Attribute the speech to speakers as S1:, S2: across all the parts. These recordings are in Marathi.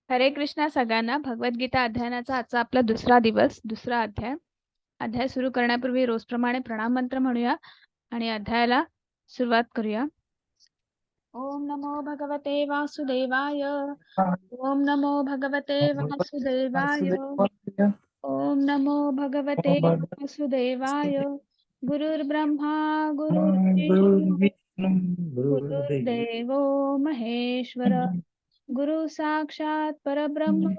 S1: हरे कृष्णा सगळ्यांना. भगवद्गीता अध्ययनाचा आजचा आपला दुसरा दिवस, दुसरा अध्याय. अध्याय सुरू करण्यापूर्वी रोजप्रमाणे प्रणाम मंत्र म्हणूया आणि अध्यायाला सुरुवात करूया. ओम नमो भगवते वासुदेवाय. ओम नमो भगवते वासुदेवाय. ओम नमो भगवते वासुदेवाय. गुरुर्ब्रह्मा गुरुर्विष्णू गुरुर्देवो महेश्वर. गुरु साक्षात परब्रह्म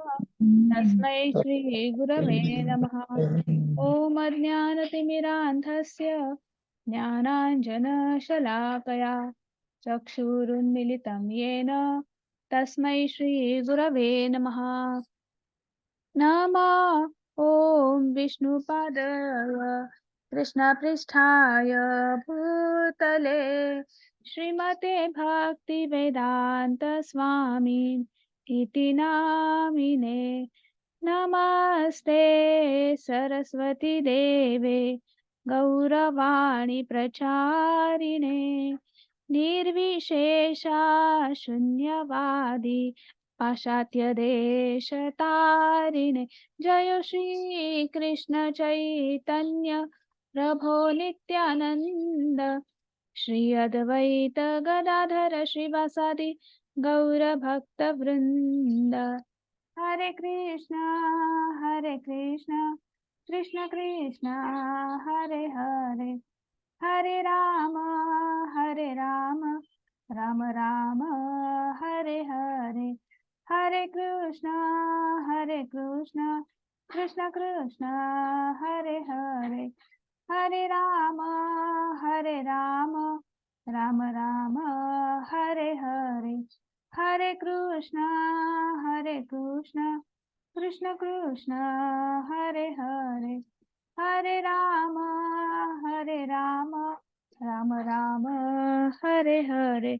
S1: तस्मै श्री गुरवे नमः. ओम अज्ञानतिमिरान्धस्य ज्ञानाञ्जनशलाकया चक्षुरुन्मिलितं येन तस्मै श्री गुरवे नमः. नमः ॐ विष्णुपादाय कृष्णपृष्ठाय भूतले श्रीमते भक्तिवेदान्त स्वामी इति नामिने. नमस्ते सरस्वती देवे गौरवाणी प्रचारिणे निर्विशेषा शून्यवादी पाश्चात्य देशतारिणे. जय श्री कृष्ण चैतन्य प्रभो नित्यानंद श्री अद्वैत गदाधर श्रीवासादि गौर भक्त वृंद. हरे कृष्णा कृष्ण कृष्ण हरे हरे, हरे राम राम राम हरे हरे. हरे कृष्णा कृष्ण कृष्ण हरे हरे, हरे राम राम राम हरे हरे. हरे कृष्णा कृष्ण कृष्ण हरे हरे, हरे राम राम राम हरे हरे.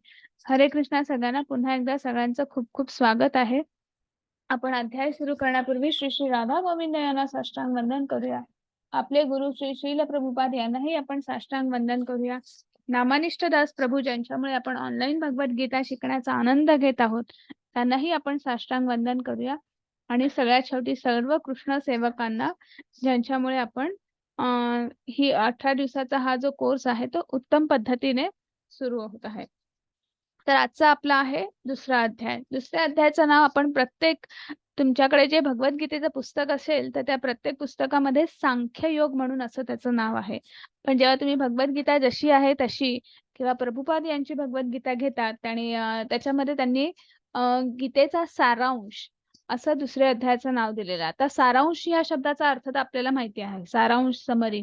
S1: हरे कृष्णा सगळ्यांना. पुन्हा एकदा सगळ्यांचं खूप खूप स्वागत आहे. आपण अध्याय सुरू करण्यापूर्वी श्री श्री राधा गोविंद यांना साष्टांग वंदन करूया. आपले गुरु श्री श्रील प्रभुपाद यांनाही आपण साष्टांग वंदन करूया. नामानिष्ठ दास प्रभू ज्यांच्यामुळे आपण ऑनलाईन भगवद्गीता शिकण्याचा आनंद घेत आहोत त्यांनाही आपण साष्टांग वंदन करूया. आणि सगळ्यात शेवटी सर्व कृष्ण सेवकांना ज्यांच्यामुळे आपण ही 18 दिवसाचा हा जो कोर्स आहे तो उत्तम पद्धतीने सुरू होत आहे. तर आजचा आपला आहे दुसरा अध्याय. दुसऱ्या अध्यायाचं नाव आपण प्रत्येक तुमच्याकडे जे भगवद्गीतेचं पुस्तक असेल तर त्या प्रत्येक पुस्तकामध्ये सांख्ययोग म्हणून असं त्याचं नाव आहे. पण जेव्हा तुम्ही भगवद्गीता जशी आहे तशी किंवा प्रभुपाद यांची भगवद्गीता घेतात आणि त्याच्यामध्ये त्यांनी गीतेचा सारांश असं दुसऱ्या अध्यायाचं नाव दिलेलं आहे. आता सारांश या शब्दाचा अर्थ तर आपल्याला माहिती आहे. सारांश, समरी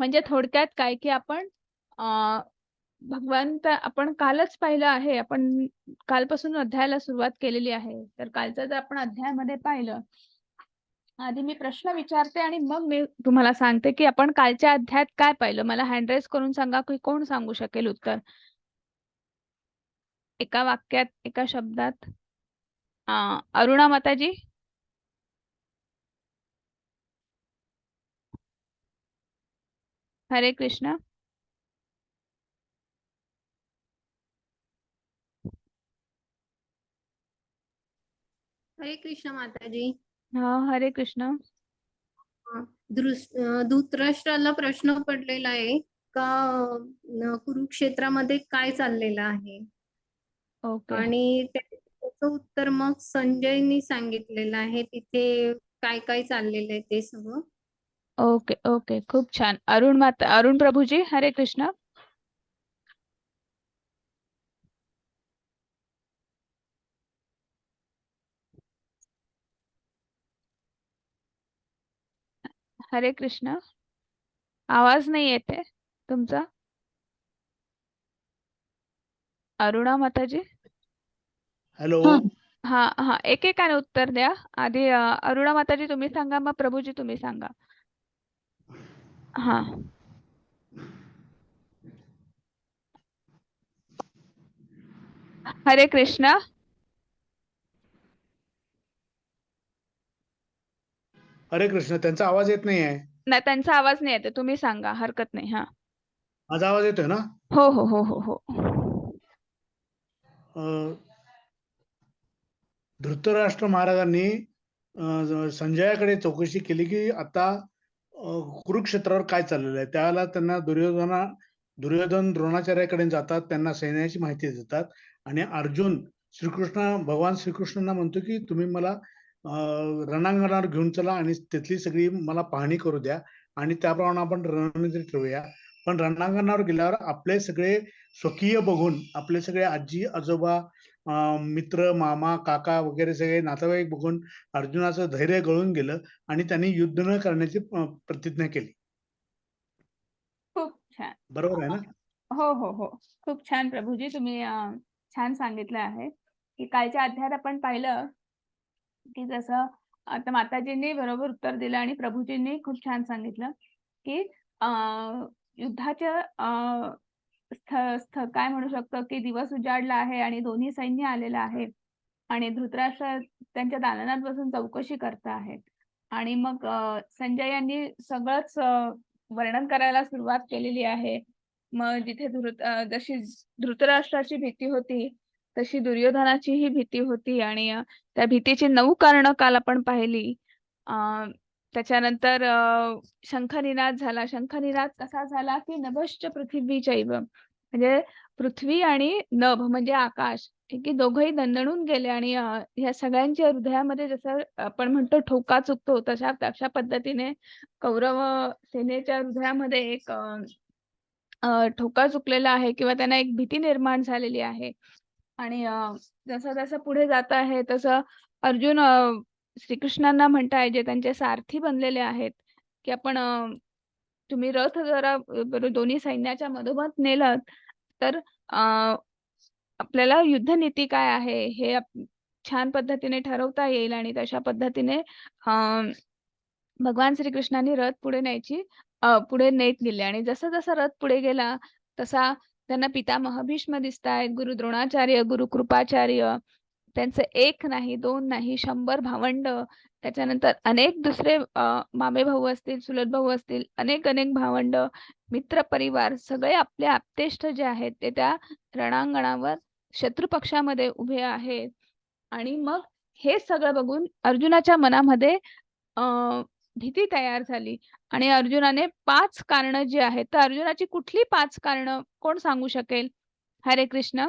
S1: म्हणजे थोडक्यात काय की आपण भगवंत आपण कालच पाहिलं आहे. आपण कालपासून अध्यायाला सुरुवात केलेली आहे. तर कालचं जर आपण अध्यायामध्ये पाहिलं, आधी मी प्रश्न विचारते आणि मग मी तुम्हाला सांगते की आपण कालच्या अध्यायात काय पाहिलं. मला हँड रेस करून सांगा की कोण सांगू शकेल उत्तर एका वाक्यात, एका शब्दात. अरुणा माताजी. हरे कृष्ण.
S2: हरे कृष्ण माताजी.
S1: हरे कृष्ण.
S2: धृतराष्ट्राला प्रश्न पडलेला आहे का कुरुक्षेत्रामध्ये काय चाललेलं आहे.
S1: ओके.
S2: आणि त्याचं उत्तर मग संजयनी सांगितलेलं आहे. तिथे काय काय चाललेलं आहे ते सगळं.
S1: ओके ओके, खूप छान. अरुण प्रभूजी. हरे कृष्ण. हरे कृष्ण. आवाज नाही येते तुमचा. अरुणा माताजी.
S3: हॅलो.
S1: हा हा, एकेकाने उत्तर द्या. आधी अरुणा माताजी तुम्ही सांगा, मग प्रभूजी तुम्ही सांगा. हा. हरे कृष्ण.
S3: हरे कृष्ण. त्यांचा आवाज येत नाही आहे.
S1: नाही, त्यांचा आवाज नाही येते. तुम्ही सांगा, हरकत नाही. हा.
S3: माझा आवाज येतोय ना?
S1: हो हो हो हो हो.
S3: धृतराष्ट्र महाराजांनी संजयाकडे चौकशी केली की आता कुरुक्षेत्रावर काय चाललेलं आहे. त्यावेळेला त्यांना दुर्योधन द्रोणाचार्याकडे जातात, त्यांना सैन्याची माहिती देतात आणि अर्जुन भगवान श्रीकृष्णांना म्हणतो की तुम्ही मला रणांगणावर घेऊन चला आणि तिथली सगळी मला पाहणी करू द्या आणि त्याप्रमाणे आपण रणनीती ठेवूया. पण रणांगणावर गेल्यावर आपले सगळे स्वकीय बघून, आपले सगळे आजी आजोबा, मित्र, मामा, काका वगैरे सगळे नातेवाईक बघून अर्जुनाचं धैर्य गळून गेलं आणि त्यांनी युद्ध न करण्याची प्रतिज्ञा केली.
S1: खूप छान.
S3: बरोबर आहे ना?
S1: हो, हो, हो. खूप छान प्रभूजी, तुम्ही छान सांगितलं आहे, की कालच्या अध्यायात आपण पाहिलं, की जसं आता माताजींनी बरोबर उत्तर दिलं आणि प्रभूजींनी खूप छान सांगितलं, की अ, युद्धाच्या काय म्हणू शकतो, की दिवस उजाडला आहे आणि दोन्ही सैन्य आलेलं आहे आणि धृतराष्ट्र त्यांच्या दालनात बसून चौकशी करत आहेत आणि मग संजय यांनी सगळंच वर्णन करायला सुरुवात केलेली आहे. मग जिथे जशी धृतराष्ट्राची भीती होती, तशी दुर्योधनाचीही भीती होती आणि त्या भीतीची 9 कारणं काल आपण पाहिली. अ, त्याच्यानंतर शंखनिनाद झाला. शंखनिनाद कसा झाला, की नभश्च पृथिवीचैव म्हणजे पृथ्वी आणि नभ म्हणजे आकाश, ठीक आहे. दोघंही दणदणून गेले आणि ह्या सगळ्यांच्या हृदयामध्ये जसं आपण म्हणतो ठोका चुकतो, तशा तशा पद्धतीने कौरव सेनेच्या हृदयामध्ये एक ठोका चुकलेला आहे किंवा त्यांना एक भीती निर्माण झालेली आहे. आणि जसं-जसं पुढे जात आहे तसं अर्जुन श्रीकृष्णांना म्हणताय जे त्यांचे सारथी बनलेले आहेत, की आपण तुम्ही रथ जरा दोन्ही सैन्याच्या मधोमध नेलत, तर आपल्याला युद्धनीती काय आहे हे छान पद्धतीने ठरवता येईल आणि तशा पद्धतीने भगवान श्रीकृष्णांनी रथ पुढे नेत नेले आणि जसं-जसं रथ पुढे गेला, तसा त्यांना पितामह भीष्म दिसतायत, गुरु द्रोणाचार्य, गुरु कृपाचार्य, त्यांचे 1 नाही, 2 नाही, 100 भावंड, त्याच्यानंतर अनेक दुसरे मामेभाऊ असतील, चुलत भाऊ असतील, अनेक-अनेक भावंड, मित्र परिवार सगळे आपले आप्तेष्ट जे आहेत, ते त्या रणांगणावर शत्रुपक्षामध्ये उभे आहेत. आणि मग हे सगळं बघून अर्जुनाच्या मनामध्ये अ, भीती तयार झाली आणि अर्जुनाने 5 कारणं जी आहेत, तर अर्जुनाची कुठली 5 कारणं कोण सांगू शकेल? हरे कृष्ण.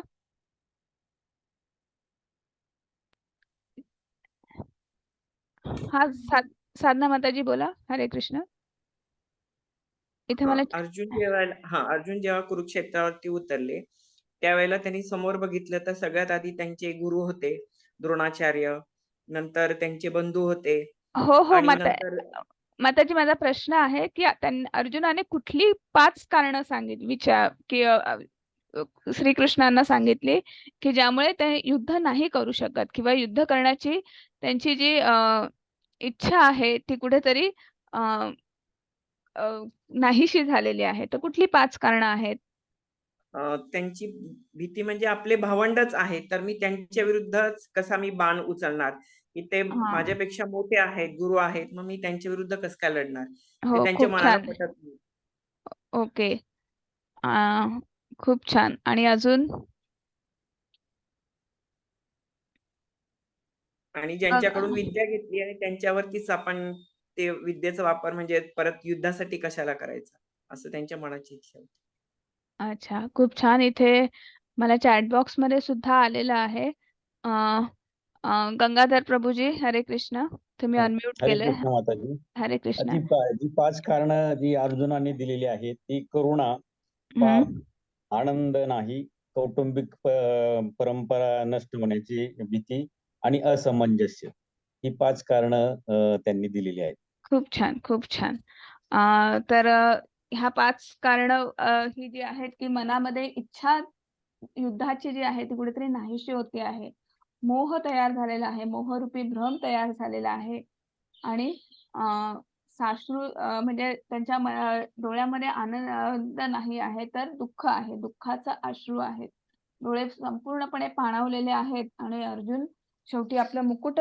S1: साधना माताजी बोला. हरे कृष्ण. इथे मला
S4: अर्जुन जेव्हा कुरुक्षेत्रावरती उतरले, त्यावेळेला त्यांनी समोर बघितलं तर सगळ्यात आधी त्यांचे गुरु होते द्रोणाचार्य, नंतर त्यांचे बंधू होते
S1: हो, हो.
S4: आणि नंतर
S1: माताजी माझा प्रश्न आहे, की अर्जुनाने कुठली 5 कारणं की श्रीकृष्णांना सांगितली, की ज्यामुळे ते युद्ध नाही करू शकत किंवा युद्ध करण्याची त्यांची जी इच्छा आहे ती कुठेतरी अ, अ, नाहीशी झालेली आहे. तर कुठली 5 कारणं आहेत?
S4: त्यांची भीती म्हणजे आपले भावंडच आहेत, तर मी त्यांच्या विरुद्धच कसा मी बाण उचलणार, की ते
S1: हां.
S4: माझ्यापेक्षा मोठे आहेत, गुरु आहेत, मग मी त्यांच्या विरुद्ध कसं काय लढणार? ते
S1: हो,
S4: त्यांच्या
S1: खूप
S4: मनाला
S1: छान.
S4: पटत नाही.
S1: ओके. खूप छान. आणि अजून?
S4: आणि ज्यांच्याकडून विद्या घेतली आहे त्यांच्यावरतीच आपण ते विद्येचा वापर म्हणजे परत युद्धासाठी कशाला करायचा? असं त्यांच्या मनाची इच्छा होती.
S1: अच्छा, खूप छान. इथे मला चॅट बॉक्समध्ये सुद्धा आलेलं आहे. अ, गंगाधर प्रभूजी, हरे कृष्ण. तुम्ही अनम्यूट
S5: हरे
S1: केलंय.
S5: कृष्ण माताजी.
S1: हरे कृष्ण.
S5: जी 5 कारणं जी अर्जुनाने दिलेली आहेत ती करुणा,
S1: हं.
S5: पाप, आनंद नाही, कौटुंबिक परंपरा नष्ट होण्याची भीती आणि असमंजस्य. ही 5 कारणं त्यांनी दिलेली आहेत.
S1: खूप छान, खूप छान. तर ह्या 5 कारणं ही जी आहेत, की मनामध्ये इच्छा युद्धाची जी आहे ती कुठेतरी नाहीशी होते आहे. मोह तयार झालेला आहे. मोहरूपी भ्रम तयार झालेला आहे आणि अ, म्हणजे त्यांच्या डोळ्यामध्ये आनंद नाही आहे, तर दुःख आहे. दुःखाचा अश्रू आहेत. डोळे संपूर्णपणे पाणावलेले आहेत आणि अर्जुन शेवटी आपलं मुकुट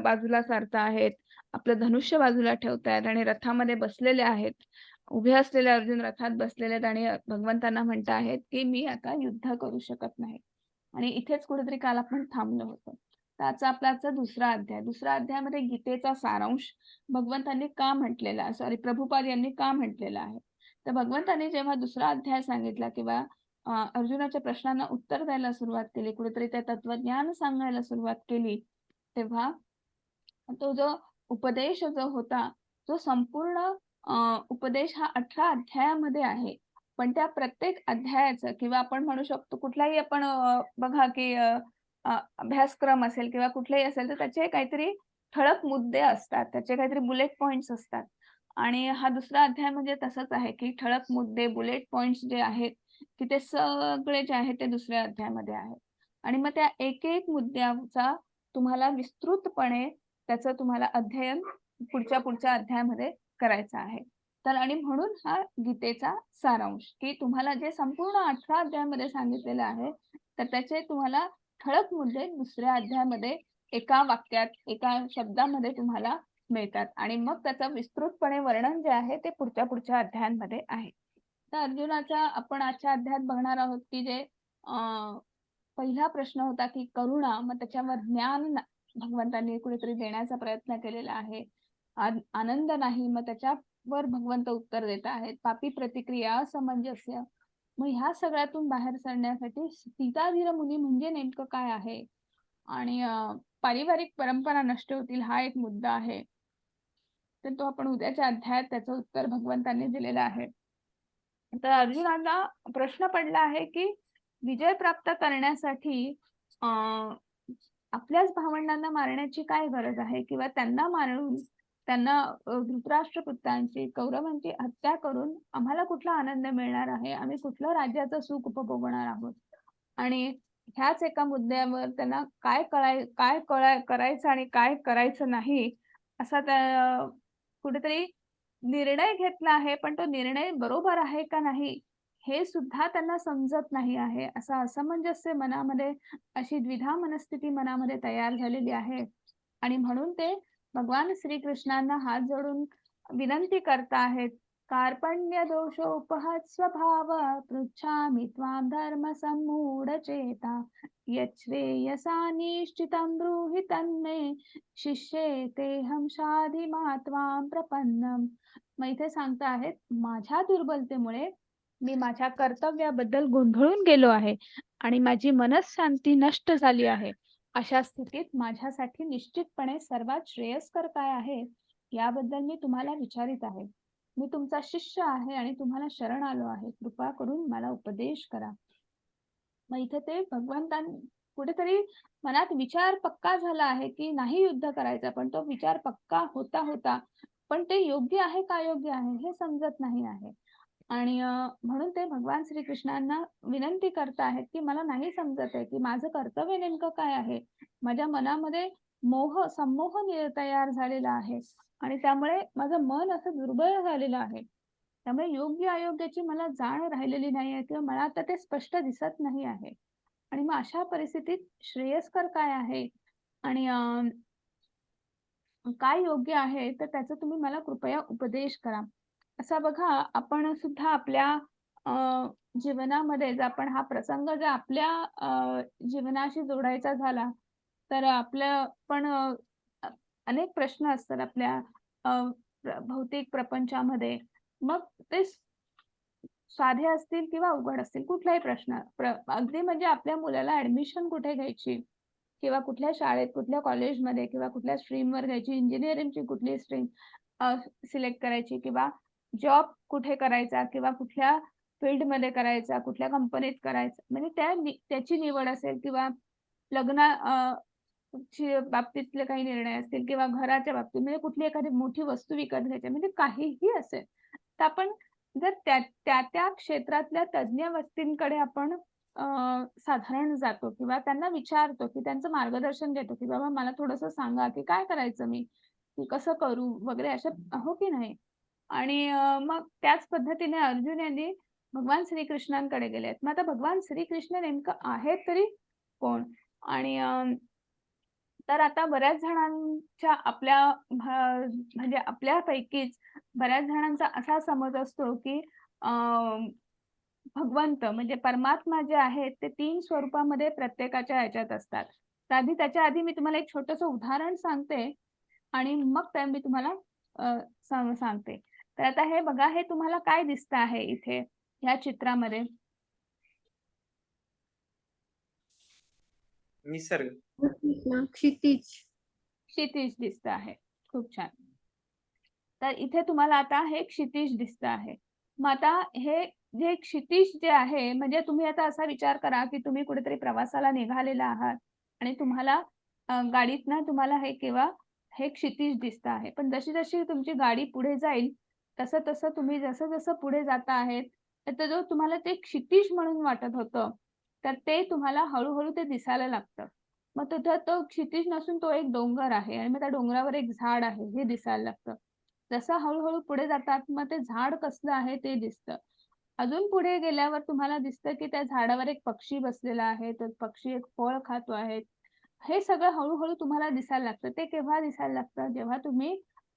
S1: बाजूला सारताहेत. आपलं धनुष्य बाजूला ठेवतायत आणि रथामध्ये बसलेले आहेत. उभे असलेले अर्जुन रथात बसलेले आहेत आणि भगवंतांना म्हणत आहेत, की मी आता युद्ध करू शकत नाही. आणि इथेच कुठेतरी काल आपण थांबलो होतो. त्याचा आपला दुसरा अध्याय. दुसऱ्या अध्यायामध्ये गीतेचा सारांश भगवंतांनी का म्हटलेला प्रभुपाद यांनी का म्हटलेला आहे. तर भगवंतांनी जेव्हा दुसरा अध्याय सांगितला किंवा अर्जुनाच्या प्रश्नांना उत्तर द्यायला सुरुवात केली, कुठेतरी ते तत्वज्ञान सांगायला सुरुवात केली, तेव्हा तो जो उपदेश जो होता, तो संपूर्ण उपदेश हा 18 अध्यायामध्ये आहे. पण त्या प्रत्येक अध्यायाचं किंवा आपण म्हणू शकतो कुठलाही आपण बघा की अभ्यासक्रम असेल किंवा कुठलाही असेल, तर त्याचे काहीतरी ठळक मुद्दे असतात. त्याचे काहीतरी बुलेट पॉइंट्स असतात. आणि हा दुसरा अध्याय म्हणजे तसंच आहे, की ठळक मुद्दे, बुलेट पॉइंट्स जे आहेत, की ते सगळे जे आहेत ते दुसऱ्या अध्यायामध्ये आहेत. आणि मग त्या एक मुद्द्याचा तुम्हाला विस्तृतपणे त्याचं तुम्हाला अध्ययन पुढच्या अध्यायामध्ये करायचं आहे. तर आणि म्हणून हा गीतेचा सारांश, की तुम्हाला जे संपूर्ण 18 अध्यायामध्ये सांगितलेलं आहे, तर त्याचे तुम्हाला ठळक मुद्दे दुसऱ्या अध्यायामध्ये एका वाक्यात, एका शब्दामध्ये तुम्हाला मिळतात आणि मग त्याचं विस्तृतपणे वर्णन जे आहे ते पुढच्या अध्यायांमध्ये आहे. तर अर्जुनाचा आपण आजच्या अध्यायात बघणार आहोत, की जे पहिला प्रश्न होता, की करुणा, मग त्याच्यावर ज्ञान भगवंतांनी कुठेतरी देण्याचा प्रयत्न केलेला आहे. आनंद नाही, मग त्याच्यावर भगवंत उत्तर देत आहेत. पापी प्रतिक्रिया, असमंजस्य. मग ह्या सगळ्यातून बाहेर पडण्यासाठी सीताधीर मुनी म्हणजे नेमकं काय आहे? आणि पारिवारिक परंपरा नष्ट होतील हा एक मुद्दा आहे. तर तो आपण उद्याच्या अध्यायात त्याचं उत्तर भगवंतांनी दिलेलं आहे. तर अर्जुनाला प्रश्न पडला आहे, की विजय प्राप्त करण्यासाठी आपल्याच भावंडांना मारण्याची काय गरज आहे किंवा त्यांना मारून त्यांना धृतराष्ट्रपुत्रांची, कौरवांची हत्या करून आम्हाला कुठला आनंद मिळणार आहे? आम्ही कुठलं राज्याचं सुख उपभोगणार आहोत? आणि ह्याच एका मुद्द्यावर त्यांना काय करायचं आणि काय करायचं नाही असा त्या कुठेतरी निर्णय घेतला आहे, पण तो निर्णय बरोबर आहे का नाही हे सुद्धा त्यांना समजत नाही आहे. असं असमंजस्य मनामध्ये, अशी द्विधा मनस्थिती मनामध्ये तयार झालेली आहे आणि म्हणून ते भगवान श्रीकृष्णांना हात जोडून विनंती करता आहेत. कार्पण्य दोषोपहत स्वभाव पृच्छामि त्वां धर्म सम्मूढचेता यच्छ्रेयसानिश्चितं ब्रूहि तन्मे शिष्ये तेहं शाधिमा त्वां प्रपन्नम. मग इथे सांगता आहेत, माझ्या दुर्बलतेमुळे मी माझ्या कर्तव्याबद्दल गोंधळून गेलो आहे आणि माझी मनःशांती नष्ट झाली आहे. अशा स्थितीत माझ्यासाठी निश्चितपणे सर्वात श्रेयस्कर काय आहे याबद्दल मी तुम्हाला विचारित आहे. मी तुमचा शिष्य आहे आणि तुम्हाला शरण आलो आहे. कृपा करून मला उपदेश करा. मग इथे ते भगवंतांनी कुठेतरी मनात विचार पक्का झाला आहे, की नाही युद्ध करायचं, पण तो विचार पक्का होता, पण ते योग्य आहे का अयोग्य आहे हे समजत नाही आहे. आणि म्हणून ते भगवान श्रीकृष्णांना विनंती करत आहेत, की मला नाही समजत आहे, की माझं कर्तव्य नेमकं काय आहे? माझ्या मनामध्ये संमोह तयार झालेला आहे आणि त्यामुळे माझं मन असं दुर्बळ झालेलं आहे. त्यामुळे योग्य अयोग्याची मला जाण राहिलेली नाही आहे किंवा मला आता ते स्पष्ट दिसत नाही आहे. आणि मग अशा परिस्थितीत श्रेयस्कर काय आहे आणि काय योग्य आहे, तर त्याचा तुम्ही मला कृपया उपदेश करा. असा बघा, आपण सुद्धा आपल्या जीवनामध्ये जर आपण हा प्रसंग जर आपल्या जीवनाशी जोडायचा झाला, तर आपलं पण अनेक प्रश्न असतात आपल्या भौतिक प्रपंचामध्ये. मग ते साधे असतील किंवा अवघड असतील, कुठलाही प्रश्न अगदी म्हणजे आपल्या मुलाला ऍडमिशन कुठे घ्यायची किंवा कुठल्या शाळेत, कुठल्या कॉलेजमध्ये किंवा कुठल्या स्ट्रीमवर घ्यायची, इंजिनिअरिंगची कुठली स्ट्रीम सिलेक्ट करायची किंवा जॉब कुठे करायचा किंवा कुठल्या फील्डमध्ये करायचा, कुठल्या कंपनीत करायचा, म्हणजे त्याची निवड असेल किंवा लग्ना बाबतीतले काही निर्णय असतील किंवा घराच्या बाबतीत म्हणजे कुठली एखादी मोठी वस्तू विकत घ्यायची, म्हणजे काहीही असेल, तर आपण जर त्या क्षेत्रातल्या तज्ञ व्यक्तींकडे आपण साधारण जातो किंवा त्यांना विचारतो, की त्यांचं मार्गदर्शन घेतो, की बाबा मला थोडंसं सांगा, की काय करायचं मी? की कसं करू वगैरे असं हो की नाही? आणि मग त्याच पद्धतीने अर्जुन यांनी भगवान श्रीकृष्णांकडे गेलेत. मग आता भगवान श्रीकृष्ण नेमकं आहेत तरी कोण? आणि तर आता बऱ्याच जणांच्या म्हणजे आपल्यापैकीच बऱ्याच जणांचा असा समज असतो, की भगवंत म्हणजे परमात्मा जे आहेत ते 3 स्वरूपामध्ये प्रत्येकाच्या ह्याच्यात असतात. तर आधी त्याच्या आधी मी तुम्हाला एक छोटंसं उदाहरण सांगते आणि मग ते मी तुम्हाला सांगते. तर आता हे बघा, हे तुम्हाला काय दिसतं आहे इथे ह्या चित्रामध्ये?
S4: निसर्ग.
S2: क्षितिज.
S1: क्षितिज दिसतं आहे. खूप छान. तर इथे तुम्हाला आता हे क्षितिज दिसतं आहे. मग आता हे जे क्षितिज जे आहे, म्हणजे तुम्ही आता असा विचार करा, की तुम्ही कुठेतरी प्रवासाला निघालेला आहात आणि तुम्हाला गाडीतनं तुम्हाला हे क्षितिज दिसतं आहे. पण जशी-जशी तुमची गाडी पुढे जाईल, तसं-तसं तुम्ही जसं-जसं पुढे जाता आहेत, तर ते जो तुम्हाला ते क्षितिज म्हणून वाटत होतं, तर ते तुम्हाला हळू ते दिसायला लागतं. मग तिथं तो क्षितिज नसून तो एक डोंगर आहे आणि मग त्या डोंगरावर एक झाड आहे, हे दिसायला लागतं. जसं हळू पुढे जातात, मग ते झाड कसलं आहे ते दिसतं. अजून पुढे गेल्यावर तुम्हाला दिसतं, की त्या झाडावर एक पक्षी बसलेला आहे. तो पक्षी एक फळ खातो आहे. हे सगळं हळू तुम्हाला दिसायला लागतं. ते केव्हा दिसायला लागतं? जेव्हा तुम्ही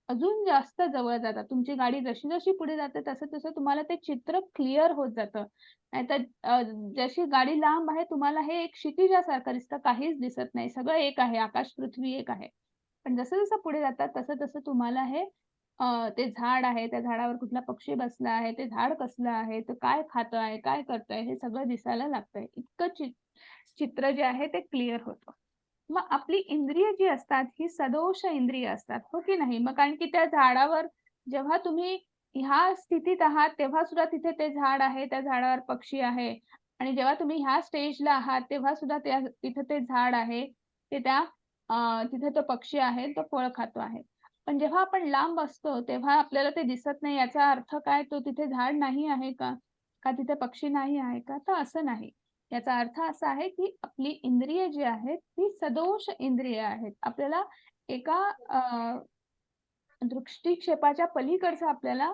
S1: अजून जास्त जवळ जाता. तुमची गाडी जशी-जशी पुढे जाते तसं-तसं तुम्हाला ते चित्र क्लिअर होत जातं. नाहीतर जशी गाडी लांब आहे तुम्हाला हे एक क्षितिजासारखं दिसतं. काहीच दिसत नाही. सगळं एक आहे. आकाश, पृथ्वी एक आहे. पण जसं-जसं पुढे जातात तसं-तसं तुम्हाला हे ते झाड आहे, त्या झाडावर कुठला पक्षी बसला आहे, ते झाड कसलं आहे, तो काय खात आहे, काय करतोय, हे सगळं दिसायला लागतंय. इतकं चित्र जे आहे ते क्लिअर होतं. मग आपली इंद्रिय जी असतात, ही सदोष इंद्रिय असतात, हो की नाही? मग कारण की त्या झाडावर जेव्हा तुम्ही ह्या स्थितीत आहात, तेव्हा सुद्धा तिथे ते झाड आहे, त्या झाडावर पक्षी आहे आणि जेव्हा तुम्ही ह्या स्टेजला आहात, तेव्हा सुद्धा तिथे ते झाड आहे, तिथे तो पक्षी आहे, तो फळ खातो आहे. पण जेव्हा आपण लांब असतो, तेव्हा आपल्याला ते दिसत नाही. याचा अर्थ काय? तो तिथे झाड नाही आहे का? का तिथे पक्षी नाही आहे का? तर असं नाही. याचा अर्थ असा आहे, की आपली इंद्रिय जी आहेत, ती सदोष इंद्रिय आहेत. आपल्याला एका दृष्टिक्षेपाच्या पलीकडचं आपल्याला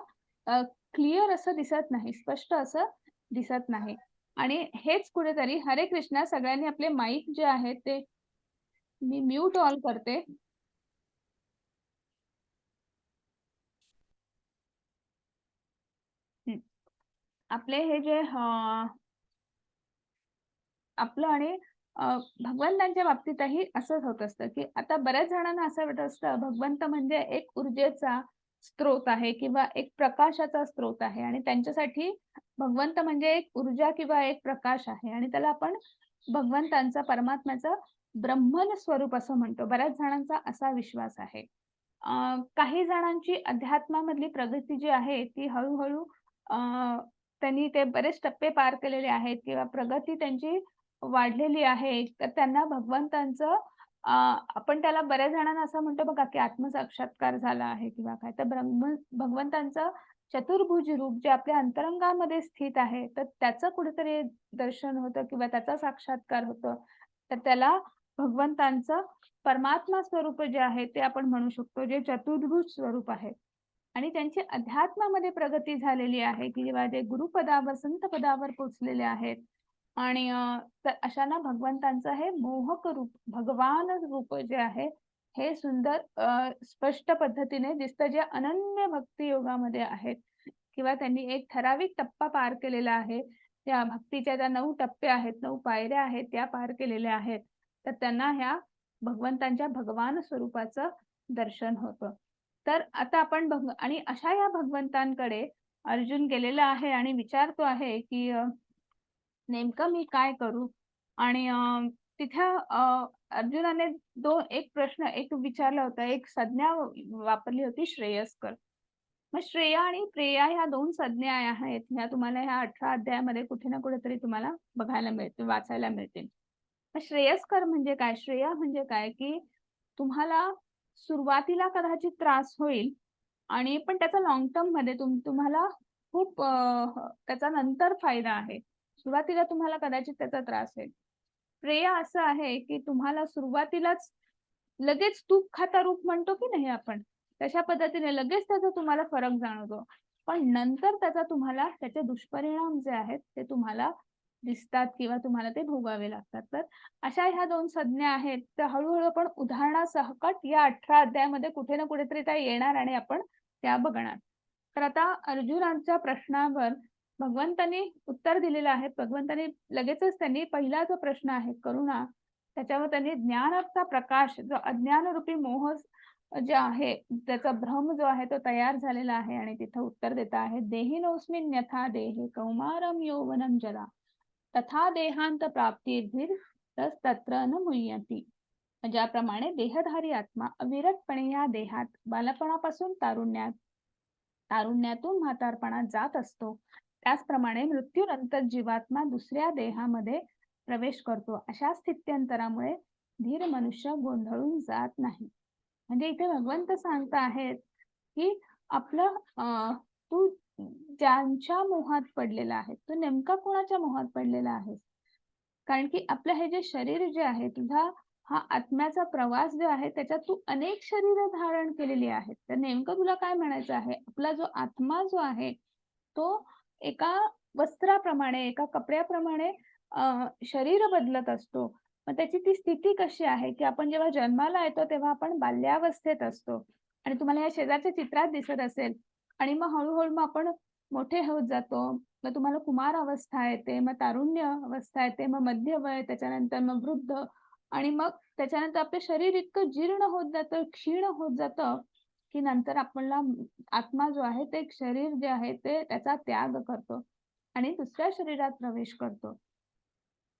S1: क्लिअर असं दिसत नाही, स्पष्ट असं दिसत नाही. आणि हेच कुठेतरी हरे कृष्णा सगळ्यांनी आपले माईक जे आहेत ते मी म्यूट ऑल करते. हं. आपले हे जे आपलं आणि भगवंतांच्या बाबतीतही असंच होत असतं, की आता बऱ्याच जणांना असं वाटत असतं, भगवंत म्हणजे एक ऊर्जेचा स्रोत आहे किंवा एक प्रकाशाचा स्रोत आहे आणि त्यांच्यासाठी भगवंत म्हणजे एक ऊर्जा किंवा एक प्रकाश आहे आणि त्याला आपण भगवंतांचा, परमात्म्याचं ब्रह्मन स्वरूप असं म्हणतो. बऱ्याच जणांचा असा विश्वास आहे. काही जणांची अध्यात्मामधली प्रगती जी आहे, ती हळू त्यांनी ते बरेच टप्पे पार केलेले आहेत किंवा प्रगती त्यांची वाढलेली आहे. तर त्यांना भगवंतांचं आपण त्याला बऱ्याच जणांना असं म्हणतो बघा, की आत्मसाक्षात्कार झाला आहे किंवा काय. तर भगवंतांचं चतुर्भुज रूप जे आपल्या अंतरंगामध्ये स्थित आहे, तर त्याचं कुठेतरी दर्शन होतं किंवा त्याचा साक्षात्कार होतो. तर त्याला भगवंतांचं परमात्मा स्वरूप जे आहे, ते आपण म्हणू शकतो, जे चतुर्भुज स्वरूप आहे. आणि त्यांची अध्यात्मामध्ये प्रगती झालेली आहे, की जेव्हा ते गुरुपदावर, संत पदावर पोहोचलेले आहेत आणि तर अशांना भगवंतांचं हे मोहक रूप, भगवान रूप जे आहे, हे सुंदर स्पष्ट पद्धतीने दिसतं, जे अनन्य भक्ती योगामध्ये आहेत किंवा त्यांनी एक ठराविक टप्पा पार केलेला आहे. त्या भक्तीच्या ज्या 9 टप्पे आहेत, 9 पायऱ्या आहेत, त्या पार केलेल्या आहेत. तर त्यांना ह्या भगवंतांच्या भगवान स्वरूपाचं दर्शन होतं. तर आता आपण आणि अशा या भगवंतांकडे अर्जुन गेलेला आहे आणि विचारतो आहे, की नेमकं मी काय करू? आणि तिथं अर्जुनाने एक प्रश्न विचारला होता. एक संज्ञा वापरली होती श्रेयस्कर. मग श्रेया आणि प्रेया ह्या 2 संज्ञा आहेत. ह्या तुम्हाला ह्या 18 अध्यायामध्ये कुठे ना कुठेतरी तुम्हाला बघायला मिळतील, वाचायला मिळतील. मग श्रेयस्कर म्हणजे काय? श्रेया म्हणजे काय? की तुम्हाला सुरुवातीला कदाचित त्रास होईल आणि पण त्याचा लाँग टर्ममध्ये तुम्हाला खूप त्याचा नंतर फायदा आहे. सुरुवातीला तुम्हाला कदाचित त्याचा त्रास होईल. श्रेय असं आहे, की तुम्हाला सुरुवातीलाच लगेच तूप खाता रूप म्हणतो की नाही आपण, तशा पद्धतीने लगेच त्याचा तुम्हाला फरक जाणवतो. पण नंतर त्याचे दुष्परिणाम जे आहेत, ते तुम्हाला दिसतात किंवा तुम्हाला ते भोगावे लागतात. तर अशा ह्या 2 संज्ञा आहेत. त्या हळू आपण उदाहरणासकट या 18 अध्यायामध्ये कुठे ना कुठेतरी त्या येणार आणि आपण त्या बघणार. तर आता अर्जुनाच्या प्रश्नावर भगवंतांनी उत्तर दिलेलं आहे. भगवंतांनी लगेचच त्यांनी पहिला जो प्रश्न आहे करुणा, त्याच्यावर त्यांनी ज्ञानाचा प्रकाश जो अज्ञानरूपी मोह जे आहे त्याचा भ्रम जो आहे तो तयार झालेला आहे आणि तिथं उत्तर देत आहे देहिनोऽस्मिन् यथा देहे कौमारं यौवनं जरा तथा देहांत प्राप्तिर्धीर तत्र न मुह्यति. ज्याप्रमाणे देहधारी आत्मा अविरतपणे या देहात बालपणापासून तारुण्यातून म्हातारपणात जात असतो, त्याचप्रमाणे मृत्यूनंतर जीवात्मा दुसऱ्या देहामध्ये प्रवेश करतो. अशा स्थित्यंतरामुळे धीर मनुष्य गोंधळून जात नाही. म्हणजे इथे भगवंत सांगत आहेत की आपलं तू ज्यांच्या मोहात पडलेला आहे, तू नेमका कोणाच्या मोहात पडलेला आहेस? कारण की आपलं हे जे शरीर जे आहे, तुझा हा आत्म्याचा प्रवास जो आहे त्याच्यात तू अनेक शरीर धारण केलेली आहेत. तर नेमकं तुला काय म्हणायचं आहे? आपला जो आत्मा जो आहे तो एका वस्त्राप्रमाणे, एका कपड्याप्रमाणे शरीर बदलत असतो. मग त्याची ती स्थिती कशी आहे, की आपण जेव्हा जन्माला येतो तेव्हा आपण बाल्यावस्थेत असतो आणि तुम्हाला या शेजारच्या चित्रात दिसत असेल आणि मग हळू-हळू मग आपण मोठे होत जातो. मग तुम्हाला कुमार अवस्था येते, मग तारुण्य अवस्था येते, मग मध्यवय, त्याच्यानंतर मग वृद्ध आणि मग त्याच्यानंतर आपलं शरीर इतकं जीर्ण होत जातं, क्षीण होत जातं, की नंतर आपल्याला आत्मा जो आहे ते शरीर जे आहे ते त्याचा त्याग करतो आणि दुसऱ्या शरीरात प्रवेश करतो.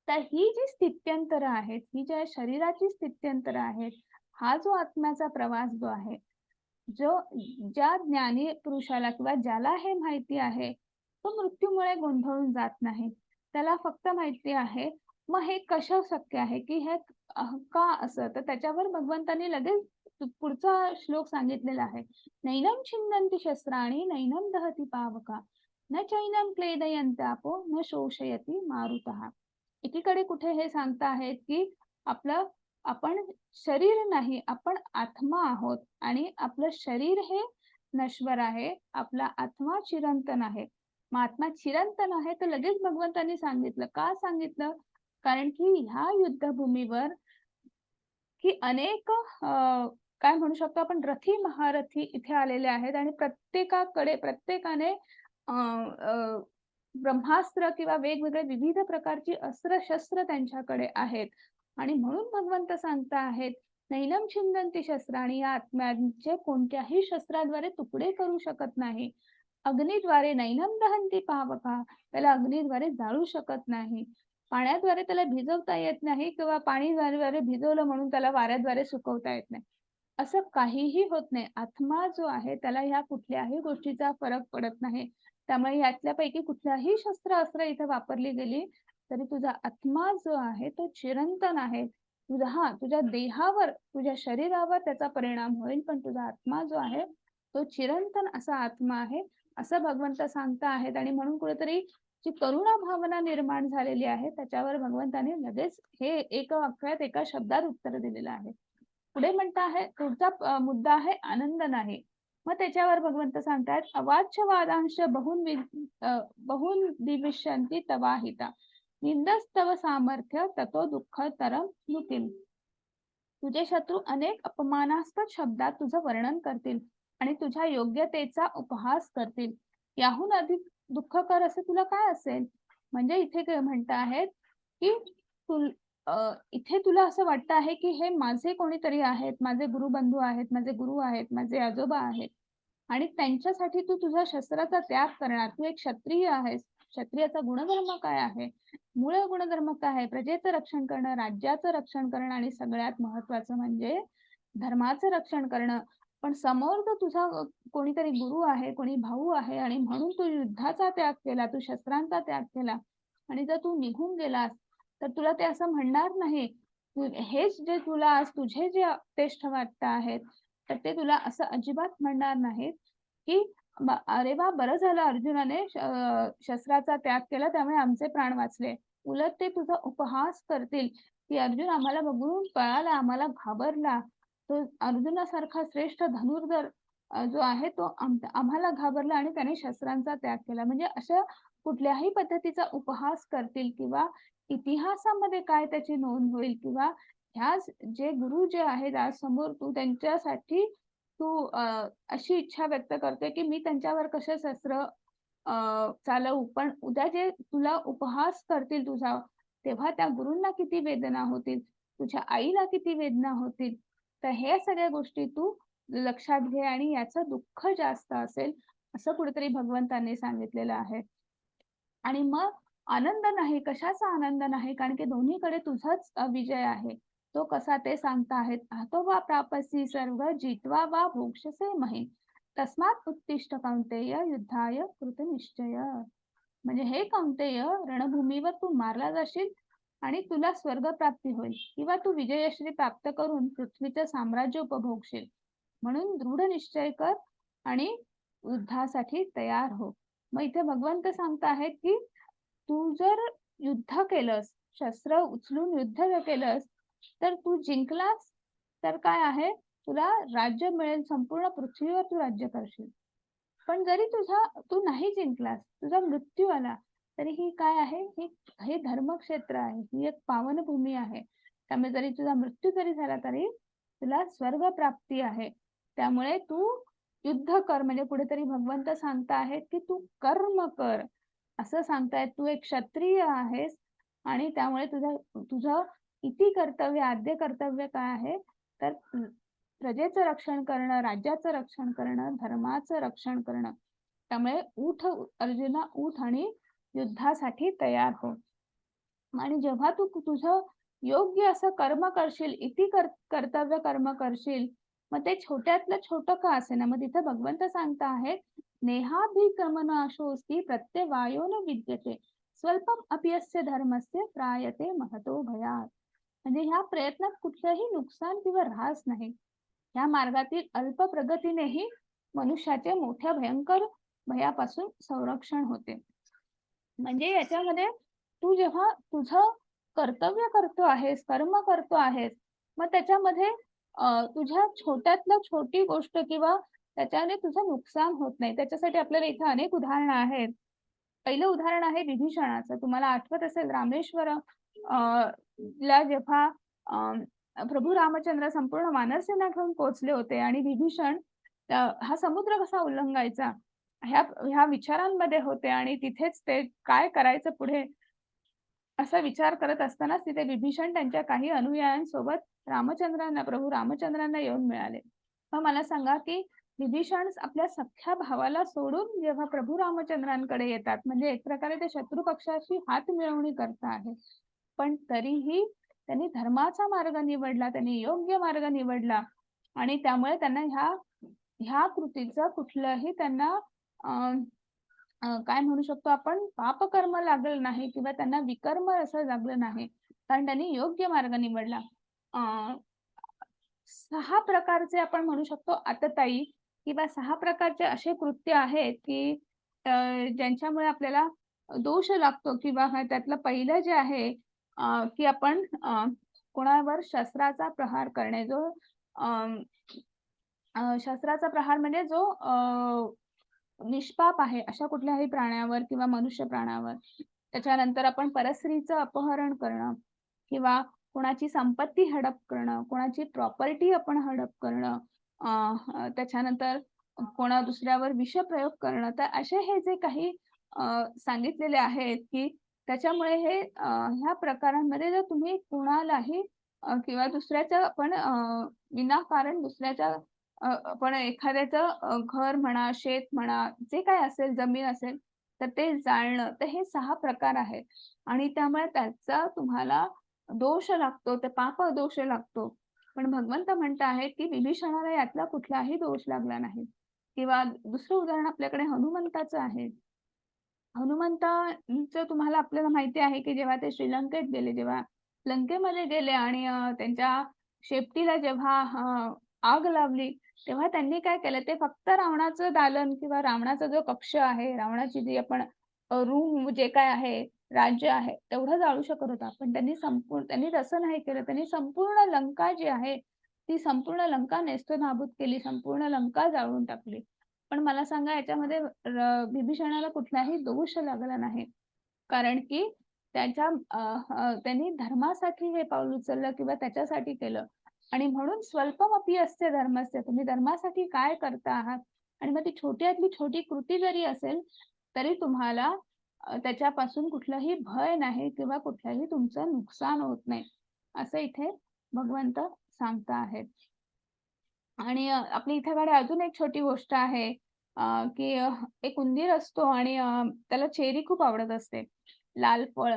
S1: तर ही जी स्थित्यंतरं आहेत, ही ज्या शरीराची स्थित्यंतरं आहेत, हा जो आत्म्याचा प्रवास जो आहे, जो ज्या ज्ञानी पुरुषाला किंवा ज्याला हे माहिती आहे, तो मृत्यूमुळे गोंधळून जात नाही. त्याला फक्त माहिती आहे, मग हे कसं शक्य आहे, की हे का असं? तर त्याच्यावर भगवंतांनी लगेच पुढचा श्लोक सांगितलेला आहे. नैनं छिन्दन्ति शस्त्राणि नैनं दहति पावका न चैनं क्लेदयन्त्यापो न शोषयति मारुतः. एकीकडे कुठे हे सांगता आहेत, की आपण शरीर नाही, आपण आत्मा आहोत आणि आपलं शरीर हे नश्वर आहे, आपला आत्मा चिरंतन आहे. मग आत्मा चिरंतन आहे तर लगेच भगवंतांनी सांगितलं. का सांगितलं? कारण की ह्या युद्धभूमीवर की अनेक काय म्हणू शकतो आपण रथी महारथी इथे आलेले आहेत आणि प्रत्येकाने अ, अ, ब्रह्मास्त्र किंवा वेगवेगळे विविध प्रकारची अस्त्र शस्त्र त्यांच्याकडे आहेत आणि म्हणून भगवंत सांगता आहेत नैनम छिन्दन्ति शस्त्राणि या आत्म्यांचे कोणत्याही शस्त्राद्वारे तुकडे करू शकत नाही. अग्नीद्वारे नैनम दहन्ति पावका त्याला अग्नीद्वारे जाळू शकत नाही. पाण्याद्वारे त्याला भिजवता येत नाही किंवा पाणीद्वारे भिजवलं म्हणून त्याला वाऱ्याद्वारे सुकवता येत नाही. असं काहीही होत नाही. आत्मा जो आहे त्याला ह्या कुठल्याही गोष्टीचा फरक पडत नाही. त्यामुळे यातल्यापैकी कुठल्याही शस्त्र-अस्त्र इथे वापरली गेली तरी तुझा आत्मा जो आहे तो चिरंतन आहे. तुझ्या देहावर, तुझ्या शरीरावर त्याचा परिणाम होईल, पण तुझा आत्मा जो आहे तो चिरंतन असा आत्मा आहे, असं भगवंत सांगता आहेत आणि म्हणून कुठेतरी जी करुणा भावना निर्माण झालेली आहे त्याच्यावर भगवंताने लगेच हे एका वाक्यात एका शब्दात उत्तर दिलेलं आहे. पुढे म्हणता आहे पुढचा मुद्दा आहे आनंद नाही. मग त्याच्यावर भगवंत सांगतात अवाच्य वादांश बहुन दिविष्यन्ति तवाहिता निंदस्तव सामर्थ्य ततो दुःखतरं नुकिम. तुझे शत्रू अनेक अपमानास्पद शब्दात तुझं वर्णन करतील आणि तुझ्या योग्यतेचा उपहास करतील. याहून अधिक दुःखकर असं तुला काय असेल? म्हणजे इथे काय म्हणत आहेत की इथे तुला असं वाटतं आहे की हे माझे कोणीतरी आहेत, माझे गुरुबंधू आहेत, माझे गुरु आहेत, माझे आजोबा आहेत आणि त्यांच्यासाठी तू तुझ्या शस्त्राचा त्याग करणार. तू एक क्षत्रिय आहेस. क्षत्रियाचा गुणधर्म काय आहे? मूळ गुणधर्म काय आहे? प्रजेचं रक्षण करणं, राज्याचं रक्षण करणं आणि सगळ्यात महत्वाचं म्हणजे धर्माचं रक्षण करणं. पण समोर जर तुझा कोणीतरी गुरु आहे, कोणी भाऊ आहे आणि म्हणून तू युद्धाचा त्याग केला, तू शस्त्रांचा त्याग केला आणि जर तू निघून गेलास तर तुला ते असं म्हणणार नाही. हेच जे तुला आज तुझे जे अपतेष्ट वाटत आहेत तर ते तुला असं अजिबात म्हणणार नाहीत की अरे वा बरं झालं अर्जुनाने शस्त्राचा त्याग केला त्यामुळे आमचे प्राण वाचले. उलट ते तुझा उपहास करतील की अर्जुन आम्हाला बघून पळाला, आम्हाला घाबरला. तो अर्जुनासारखा श्रेष्ठ धनुर्धर जो आहे तो आम्हाला घाबरला आणि त्याने शस्त्रांचा त्याग केला. म्हणजे अशा कुठल्याही पद्धतीचा उपहास करतील किंवा इतिहासामध्ये काय त्याची नोंद होईल किंवा ह्या जे गुरु जे आहेत आज समोर तू त्यांच्यासाठी तू अशी इच्छा व्यक्त करते की मी त्यांच्यावर कसे शस्त्र चालवू. पण उद्या जे तुला उपहास करतील तुझा तेव्हा त्या गुरूंना किती वेदना होतील. तुझ्या आईला किती वेदना होतील. तर हे सगळ्या गोष्टी तू लक्षात घे आणि याचं दुःख जास्त असेल, असं कुठेतरी भगवंतांनी सांगितलेलं आहे. आणि मग आनंद नाही, कशाचा आनंद नाही? कारण की दोन्हीकडे तुझाच विजय आहे. तो कसा ते सांगता आहेत. "अतो वा प्रापसी सर्व जित्वा वा भोक्ष्यसे महीम. तस्मात् उत्तिष्ठ कौंतेय युद्धाय कृतनिश्चय." म्हणजे हे कौंतेय, रणभूमीवर तू मारला जाशील आणि तुला स्वर्गप्राप्ती होईल किंवा तू विजयश्री प्राप्त करून पृथ्वीचं साम्राज्य उपभोगशील. म्हणून दृढ निश्चय कर आणि युद्धासाठी तयार हो. मग इथे भगवंत सांगत आहेत, की तू जर युद्ध केलंस, शस्त्र उचलून युद्ध जर केलंस, तर तू जिंकलास, तर काय आहे, तुला राज्य मिळेल, संपूर्ण पृथ्वीवर तू राज्य करशील. पण जरी तू नाही जिंकलास, तुझा मृत्यू आला, तरी ही काय आहे, हे धर्मक्षेत्र आहे, ही एक पावनभूमी आहे. त्यामुळे जरी तुझा मृत्यू जरी झाला, तरी तुला स्वर्ग प्राप्ती आहे. त्यामुळे तू युद्ध कर. म्हणजे कुठेतरी भगवंत सांगत आहेत, की तू कर्म कर, असं सांगतायत. तू एक क्षत्रिय आहेस आणि त्यामुळे तुझं इति कर्तव्य, आद्य कर्तव्य काय आहे, तर प्रजेचं रक्षण करणं, राज्याचं रक्षण करणं, धर्माचं रक्षण करणं. त्यामुळे उठ अर्जुना, उठ आणि युद्धासाठी तयार हो. आणि जेव्हा तू तुझं योग्य असं कर्म करशील, कर्तव्य कर्म करशील, मग ते छोट्यातलं छोटं का असेना, मग तिथे भगवंत सांगत आहेत, नेहाभिक्रमनाशोऽस्ति प्रत्यवायो न विद्यते स्वल्पम अप्यस्य धर्मस्य त्रायते महतो भयात्. म्हणजे ह्या प्रयत्नात कुठलंही नुकसान किंवा ऱ्हास नाही. ह्या मार्गातील अल्प प्रगतीनेही मनुष्याचे मोठ्या भयंकर भयापासून संरक्षण होते. म्हणजे याच्यामध्ये तू जेव्हा तुझं कर्तव्य करतो आहेस, कर्म करतो आहेस, मग त्याच्यामध्ये तुझ्या छोट्यातलं छोटी गोष्ट किंवा त्याच्याने तुझं नुकसान होत नाही. त्याच्यासाठी आपल्याला इथे अनेक उदाहरणं आहेत. पहिलं उदाहरण आहे विभीषणाचं. तुम्हाला आठवत असेल रामेश्वरम ला जेव्हा प्रभू रामचंद्र संपूर्ण वानरसेना घेऊन पोहोचले होते आणि विभीषण हा समुद्र कसा उल्लंघायचा ह्या विचारांमध्ये होते आणि तिथेच ते काय करायचं पुढे असा विचार करत असतानाच तिथे विभीषण त्यांच्या काही अनुयायांसोबत प्रभू रामचंद्रांना येऊन मिळाले. मग मला सांगा, की विभीषण आपल्या सख्ख्या भावाला सोडून जेव्हा प्रभू रामचंद्रांकडे येतात, म्हणजे एक प्रकारे ते शत्रू पक्षाशी हात मिळवणी करत आहे, पण तरीही त्यांनी धर्माचा मार्ग निवडला, त्यांनी योग्य मार्ग निवडला आणि त्यामुळे त्यांना ह्या कृतीचं कुठलंही त्यांना काय म्हणू शकतो आपण, पापकर्म लागलं नाही किंवा त्यांना विकर्म असं लागलं नाही, कारण त्यांनी योग्य मार्ग निवडला. 6 प्रकारचे आपण म्हणू शकतो आततायी किंवा 6 प्रकारचे असे कृत्य आहेत, की ज्यांच्यामुळे आपल्याला दोष लागतो किंवा त्यातलं पहिलं जे आहे, की आपण कोणावर शस्त्राचा प्रहार करणे. शस्त्राचा प्रहार म्हणजे जो निष्पाप आहे अशा कुठल्याही प्राण्यावर किंवा मनुष्य प्राण्यावर. त्याच्यानंतर आपण परस्त्रीचं अपहरण करणं किंवा कोणाची संपत्ती हडप करणं, कोणाची प्रॉपर्टी आपण हडप करणं, त्याच्यानंतर कोणा दुसऱ्यावर विषप्रयोग करणं. तर असे हे जे काही सांगितलेले आहेत, की त्याच्यामुळे ह्या प्रकारांमध्ये जर तुम्ही कोणालाही किंवा दुसऱ्याच्या आपण विनाकारण दुसऱ्याच्या पण एखाद्याचं घर म्हणा, शेत म्हणा, जे काही असेल, जमीन असेल, तर ते जाळणं. तर हे 6 प्रकार आहेत आणि त्यामुळे त्याचा तुम्हाला दोष लागतो, ते पाप दोष लागतो. पण भगवंत म्हणत आहेत, की विभीषणाला यातला कुठलाही दोष लागला नाही. किंवा दुसरं उदाहरण आपल्याकडे हनुमंताचं आहे. हनुमंतांचं तुम्हाला आपल्याला माहिती आहे, की जेव्हा ते श्रीलंकेत गेले, जेव्हा लंकेमध्ये गेले आणि त्यांच्या शेपटीला जेव्हा आग लावली, तेव्हा त्यांनी काय केलं, ते फक्त रावणाचं दालन किंवा रावणाचा जो कक्ष आहे, रावणाची जी आपण रूम जे काय आहे, राज्य आहे, तेवढं जाळू शकत होता. पण त्यांनी तसं नाही केलं. त्यांनी संपूर्ण लंका जी आहे, ती संपूर्ण लंका नेस्तनाबूत केली, संपूर्ण लंका जाळून टाकली. पण मला सांगा याच्यामध्ये विभीषणाला कुठलाही दोष लागला नाही. कारण की त्यांनी धर्मासाठी हे पाऊल उचललं किंवा त्याच्यासाठी केलं. आणि म्हणून स्वल्पमपि अस्य धर्मस्य, तुम्ही धर्मासाठी काय करता आहात आणि मग ती छोट्यातली छोटी कृती जरी असेल, तरी तुम्हाला त्याच्यापासून कुठलंही भय नाही किंवा कुठलंही तुमचं नुकसान होत नाही. असं इथे भगवंत सांगता आहेत. आणि आपल्या इथेकडे अजून एक छोटी गोष्ट आहे, की एक उंदीर असतो आणि त्याला चेरी खूप आवडत असते, लाल फळ.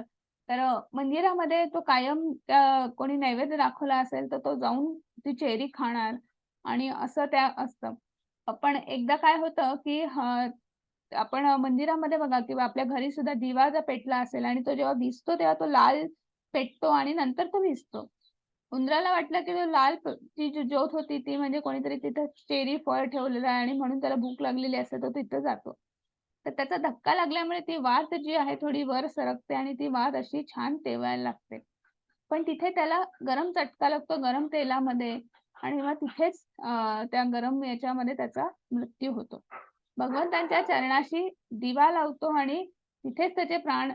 S1: तर मंदिरामध्ये तो कायम त्या कोणी नैवेद्य दाखवला असेल, तर तो जाऊन ती चेरी खाणार आणि असं त्या असतं. पण एकदा काय होतं, की आपण मंदिरामध्ये बघा किंवा आपल्या घरी सुद्धा दिवा जर पेटला असेल आणि तो जेव्हा विझतो, तेव्हा तो लाल पेटतो आणि नंतर तो विझतो. उंदराला वाटलं, की तो लाल ती जी ज्योत होती ती म्हणजे कोणीतरी तिथं चेरी फळ ठेवलेलं आहे आणि म्हणून त्याला भूक लागलेली असते, तो तिथं जातो. तर त्याचा धक्का लागल्यामुळे ती वात जी आहे थोडी वर सरकते आणि ती वात अशी छान तेवायला लागते. पण तिथे त्याला गरम चटका लागतो गरम तेलामध्ये आणि मग तिथेच त्या गरम याच्यामध्ये त्याचा मृत्यू होतो. भगवंतांच्या चरणाशी दिवा लावतो आणि तिथेच त्याचे प्राण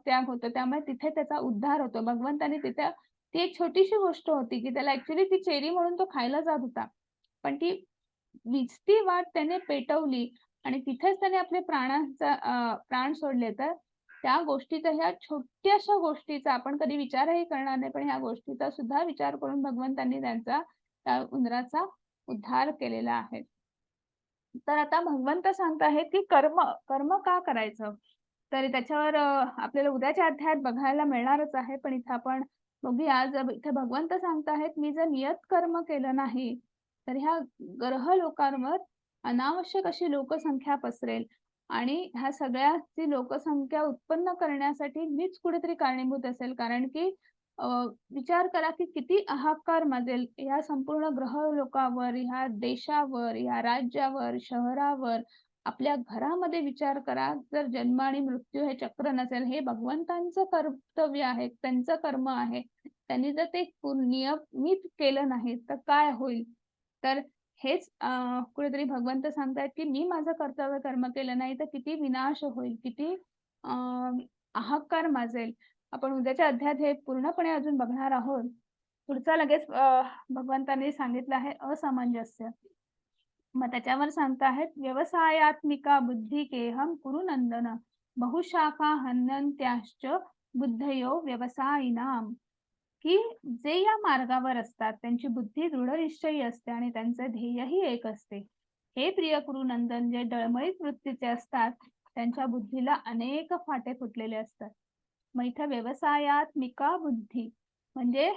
S1: त्याग होतो. त्यामुळे तिथे त्याचा उद्धार होतो. भगवंतांनी तिथे ती एक छोटीशी गोष्ट होती, की त्याला ॲक्चुअली ती चेरी म्हणून तो खायला जात होता. पण ती विझती वाट त्याने पेटवली आणि तिथेच त्याने आपले प्राण सोडले. तर त्या गोष्टीचा ह्या छोट्याशा गोष्टीचा आपण कधी विचारही करणार नाही, पण ह्या गोष्टीचा सुद्धा विचार करून भगवंतांनी त्यांचा त्या उंदराचा उद्धार केलेला आहे. तर आता भगवंत सांगत आहेत, की कर्म का करायचं? तर त्याच्यावर आपल्याला उद्याच्या अध्यायात बघायला मिळणारच आहे. पण इथे आपण बघूया, इथे भगवंत सांगत आहेत, मी जर नियत कर्म केलं नाही, तर ह्या ग्रह लोकांवर अनावश्यक अशी लोकसंख्या पसरेल आणि ह्या सगळ्याची लोकसंख्या उत्पन्न करण्यासाठी मीच कुठेतरी कारणीभूत असेल. कारण की अ, विचार करा, की किती हाहाकार माजेल ह्या संपूर्ण ग्रह लोकावर, ह्या देशावर, ह्या राज्यावर, शहरावर, आपल्या घरामध्ये विचार करा. जर जन्म आणि मृत्यू हे चक्र नसेल, हे भगवंतांचं कर्तव्य आहे, त्यांचं कर्म आहे. त्यांनी जर ते नियमित केलं नाही, तर काय होईल? तर हेच कुठेतरी भगवंत सांगतायत, की मी माझं कर्तव्य कर्म केलं नाही, तर किती विनाश होईल, किती अ, हाहाकार माजेल. आपण उद्याच्या अध्यायात हे पूर्णपणे अजून बघणार आहोत. पुढचा लगेच भगवंतांनी सांगितलं आहे असमंजस्य. मग त्याच्यावर सांगत आहेत, व्यवसायात्मिका बुद्धिकेहं कुरु नंदन बहुशाखा हन्यन्त्याश्च बुद्धयो व्यवसायिनाम. की जे या मार्गावर असतात त्यांची बुद्धी दृढनिश्चयी असते आणि त्यांचे ध्येयही एक असते. हे प्रिय कुरुनंदन, जे डळमळीत वृत्तीचे असतात त्यांच्या बुद्धीला अनेक फाटे फुटलेले असतात. मग इथं व्यवसायात्मिका बुद्धी म्हणजे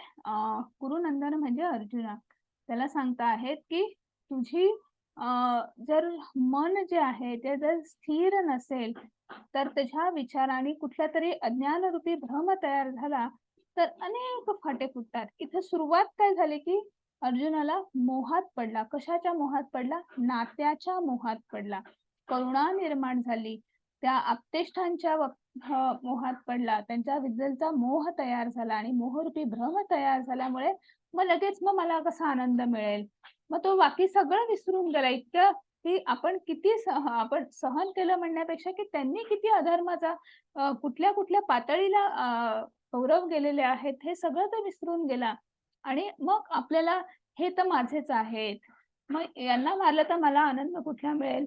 S1: कुरुनंदन म्हणजे अर्जुना. त्याला सांगता आहेत, की तुझी जर मन जे आहे ते जर स्थिर नसेल, तर त्याच्या विचाराने कुठल्या तरी अज्ञानरूपी भ्रम तयार झाला, तर अनेक फाटे फुटतात. इथे सुरुवात काय झाली, की अर्जुनाला मोहात पडला. कशाच्या मोहात पडला? नात्याच्या मोहात पडला. करुणा निर्माण झाली. त्या आप्तेष्टांच्या मोहात पडला. त्यांच्याबद्दलचा मोह तयार झाला आणि मोहरूपी भ्रम तयार झाल्यामुळे मग लगेच मग मला कसा आनंद मिळेल? मग तो बाकी सगळं विसरून गेला. इतकं की आपण किती आपण सहन केलं म्हणण्यापेक्षा, की त्यांनी किती अधर्माचा कुठल्या कुठल्या पातळीला गौरव गेलेले आहेत, हे सगळं तो विसरून गेला. आणि मग आपल्याला हे तर माझेच आहेत. मग यांना मारलं तर मला आनंद कुठला मिळेल?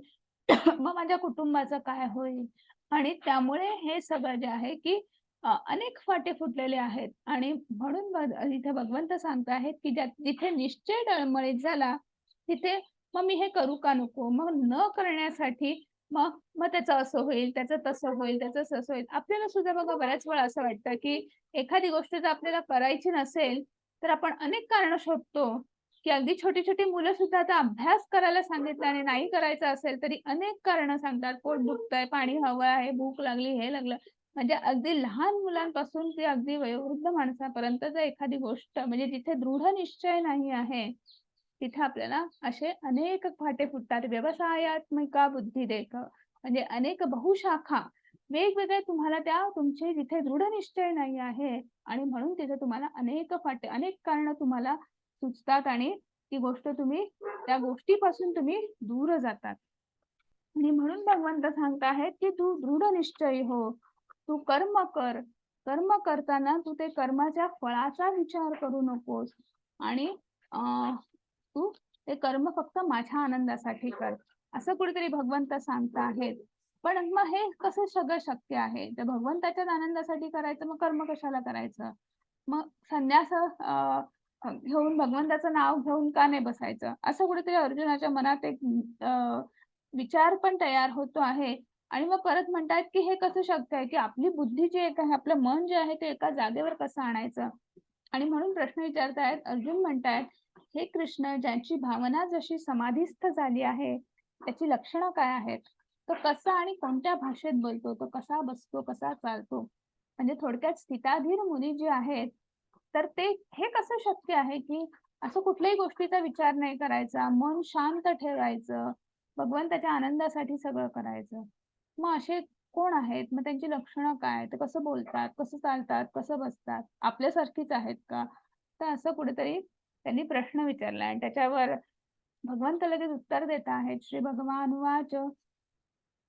S1: मग माझ्या कुटुंबाचं काय होईल? आणि त्यामुळे हे सगळं जे आहे, की अनेक फाटे फुटलेले आहेत आणि म्हणून इथे भगवंत सांगत आहेत, की जिथे निश्चय डळमळीत झाला, तिथे मग मी हे करू का नको? मग न करण्यासाठी मग त्याचं असं होईल, त्याचं तसं होईल, त्याचं तसं होईल. आपल्याला सुद्धा बघा बऱ्याच वेळा असं वाटतं, की एखादी गोष्ट जर आपल्याला करायची नसेल, तर आपण अनेक कारणं शोधतो, की अगदी छोटी-छोटी मुलं सुद्धा आता अभ्यास करायला सांगितलं आणि नाही करायचं असेल, तरी अनेक कारणं सांगतात. पोट दुखतंय, पाणी हवं आहे, भूक लागली, हे लागलं. म्हणजे अगदी लहान मुलांपासून ते अगदी वयोवृद्ध माणसापर्यंत जर एखादी गोष्ट म्हणजे जिथे दृढ निश्चय नाही आहे, तिथे आपल्याला असे अनेक फाटे फुटतात. व्यवसायात्मिका बुद्धिरेक म्हणजे अनेक बहुशाखा वेगवेगळे तुम्हाला त्या तुमचे जिथे दृढ निश्चय नाही आहे आणि म्हणून तिथे तुम्हाला अनेक फाटे, अनेक कारणं तुम्हाला सुचतात आणि ती गोष्ट तुम्ही त्या गोष्टीपासून तुम्ही दूर जातात. आणि म्हणून भगवंत सांगत आहेत, की तू दृढ निश्चयी हो. तू कर्म कर. कर्म करताना तू ते कर्माच्या फळाचा विचार करू नकोस आणि तू ते कर्म फक्त माझ्या आनंदासाठी कर. असं कुठेतरी भगवंत सांगत आहेत. पण मग हे कसं सगळं शक्य आहे? तर भगवंताच्याच आनंदासाठी करायचं, मग कर्म कशाला करायचं? मग संन्यास घेऊन भगवंताचं नाव घेऊन का नाही बसायचं? असं कुठेतरी अर्जुनाच्या मनात एक विचार पण तयार होतो आहे. आणि मग परत म्हणतायत, की हे कसं शक्य आहे, की आपली बुद्धी जी एक आहे, आपलं मन जे आहे ते एका जागेवर कसं आणायचं? आणि म्हणून प्रश्न विचारतायत, अर्जुन म्हणतायत, "हे कृष्ण, ज्याची भावना जशी समाधीस्थ झाली आहे, त्याची लक्षणं काय आहेत? तो कसा आणि कोणत्या भाषेत बोलतो? तो कसा बसतो, कसा चालतो?" म्हणजे थोडक्यात स्थिताधीन मुनी जे आहेत, तर ते हे कसं शक्य आहे, की असं कुठल्याही गोष्टीचा विचार नाही करायचा, मन शांत ठेवायचं, भगवंताच्या आनंदासाठी सगळं करायचं. मग असे कोण आहेत? मग त्यांची लक्षणं काय? ते कसं बोलतात, कसं चालतात, कसं बसतात? आपल्यासारखीच आहेत का? तर असं कुठेतरी त्यांनी प्रश्न विचारलाय आणि त्याच्यावर भगवंत लगेच उत्तर देत आहेत. श्री भगवान उवाच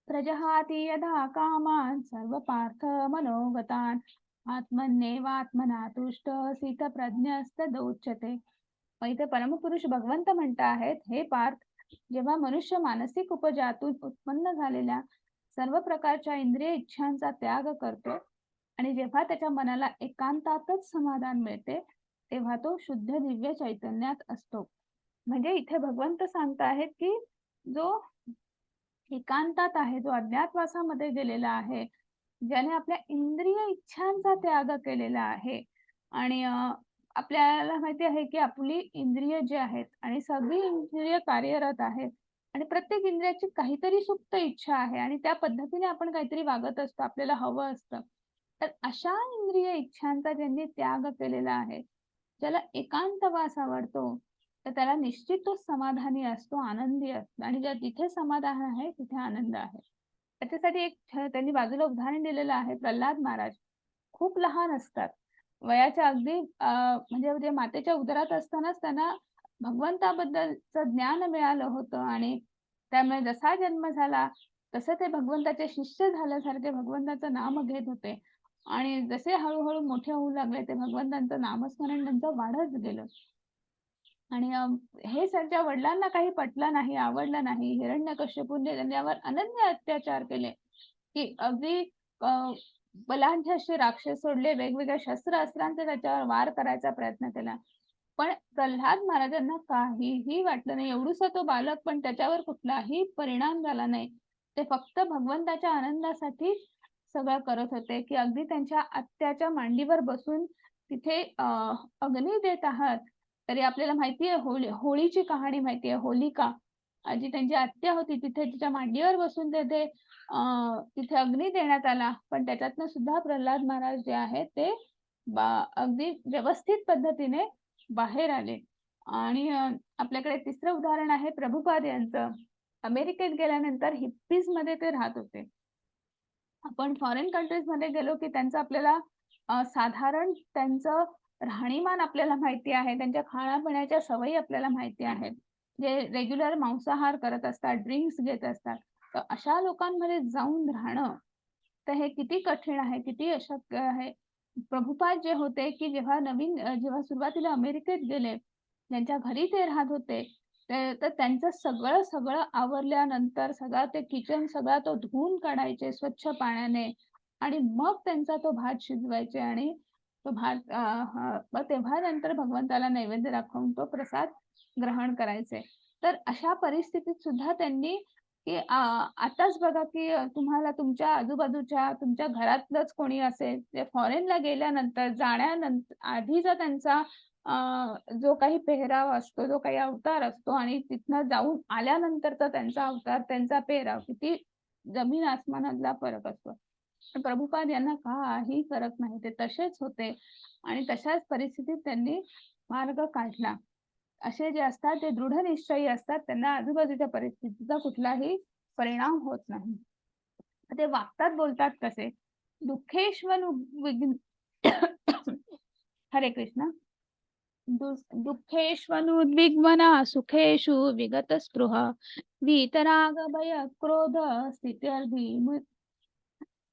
S1: प्रजहाति यदा कामान् सर्व पार्थ मनोगतान् आत्मन्येवात्मना तुष्ट स्थितप्रज्ञस्तदोच्यते. मग इथे परमपुरुष भगवंत म्हणत आहेत, हे पार्थ, जेव्हा मनुष्य मानसिक उपजातून उत्पन्न झालेल्या सर्व प्रकारच्या इंद्रिय इच्छांचा त्याग करतो आणि जेव्हा त्याच्या मनाला एकांतातच समाधान मिळते, तेव्हा तो शुद्ध दिव्य चैतन्यात असतो. म्हणजे इथे भगवंत सांगत आहेत, की जो एकांतात आहे, जो अज्ञातवासामध्ये गेलेला आहे, ज्याने आपल्या इंद्रिय इच्छांचा त्याग केलेला आहे आणि आपल्याला माहिती आहे, की आपली इंद्रिय जी आहेत आणि सगळी इंद्रिय कार्यरत आहेत आणि प्रत्येक इंद्रियाची काहीतरी सुप्त इच्छा आहे आणि त्या पद्धतीने आपण काहीतरी वागत असतो, आपल्याला हवं असतं. तर अशा इंद्रिय इच्छांचा ज्यांनी त्याग केलेला आहे, ज्याला एकांतवास आवडतो, तर त्याला निश्चित तो समाधानी असतो, आनंदी असतो आणि ज्या जिथे समाधान आहे, तिथे आनंद आहे. त्याच्यासाठी एक त्यांनी बाजूला उदाहरण दिलेलं आहे. प्रल्हाद महाराज खूप लहान असतात. वयाच्या अगदी म्हणजे जे मातेच्या उदरात असतानाच त्यांना भगवंताबद्दलचं ज्ञान मिळालं होतं आणि त्यामुळे जसा जन्म झाला, तसं ते भगवंताचे शिष्य झाल्यासारखे भगवंताचं नाम घेत होते आणि जसे हळू मोठे होऊ लागले, ते भगवंतांचं नामस्मरण त्यांचं वाढत गेलं. आणि हे त्यांच्या वडिलांना काही पटलं नाही, आवडलं नाही. हिरण्यकश्यपूने त्यांच्यावर अनन्य अत्याचार केले, की अगदी अ, बलाढ्य असे राक्षस सोडले, वेगवेगळ्या शस्त्र-अस्त्रांचा त्याच्यावर वार करायचा प्रयत्न केला. पण प्रल्हाद महाराजांना काहीही वाटलं नाही. एवढूसा तो बालक, पण त्याच्यावर कुठलाही परिणाम झाला नाही. ते फक्त भगवंताच्या आनंदासाठी सगळं करत होते, की अगदी त्यांच्या आत्याच्या मांडीवर बसून तिथे अग्नी देत आहात. तरी आपल्याला माहिती आहे होळीची कहाणी माहिती आहे. होलिका जी त्यांची आत्या होती, तिथे तिच्या मांडीवर बसून तिथे तिथे अग्नी देण्यात आला. पण त्याच्यातनं सुद्धा प्रल्हाद महाराज जे आहेत ते अगदी व्यवस्थित पद्धतीने बाहेर आले. आणि आपल्याकडे तिसरं उदाहरण आहे प्रभुपाद यांचं. अमेरिकेत गेल्यानंतर हिप्पीजमध्ये ते राहत होते. आपण फॉरेन कंट्रीजमध्ये गेलो, की त्यांचं आपल्याला साधारण त्यांचं राहणीमान आपल्याला माहिती आहे. त्यांच्या खाण्यापिण्याच्या सवयी आपल्याला माहिती आहेत. जे रेग्युलर मांसाहार करत असतात, ड्रिंक्स घेत असतात. तर अशा लोकांमध्ये जाऊन राहणं, तर हे किती कठीण आहे, किती अशक्य आहे. प्रभुपाद जे होते, की जेव्हा सुरुवातीला अमेरिकेत गेले, ज्यांच्या घरी ते राहत होते, तर त्यांचं सगळं आवरल्यानंतर सगळा ते किचन सगळा तो धुवून काढायचे स्वच्छ पाण्याने आणि मग त्यांचा तो भात शिजवायचे आणि तो भात मग तेव्हा नंतर भगवंताला नैवेद्य दाखवून तो प्रसाद ग्रहण करायचे. तर अशा परिस्थितीत सुद्धा त्यांनी की आताच बघा की तुम्हाला तुमच्या आजूबाजूच्या तुमच्या घरातलंच कोणी असेल, ते फॉरेनला गेल्यानंतर आधीचा त्यांचा जो काही पेहराव असतो, जो काही अवतार असतो आणि तिथनं जाऊन आल्यानंतरचा त्यांचा अवतार, त्यांचा पेहराव किती जमीन आसमानातला फरक असतो. पण प्रभुपाद यांना काही फरक नाही. ते तसेच होते आणि तशाच परिस्थितीत त्यांनी मार्ग काढला. असे जे असतात ते दृढनिश्चयी असतात. त्यांना आजूबाजूच्या परिस्थितीचा कुठलाही परिणाम होत नाही. ते वागतात, बोलतात कसे? दुःखेष्वनुविघ्न हरे कृष्ण. दुःखेष्वनुद्विग्मना सुखेषु विगतस्पृहा वीतरागभयक्रोध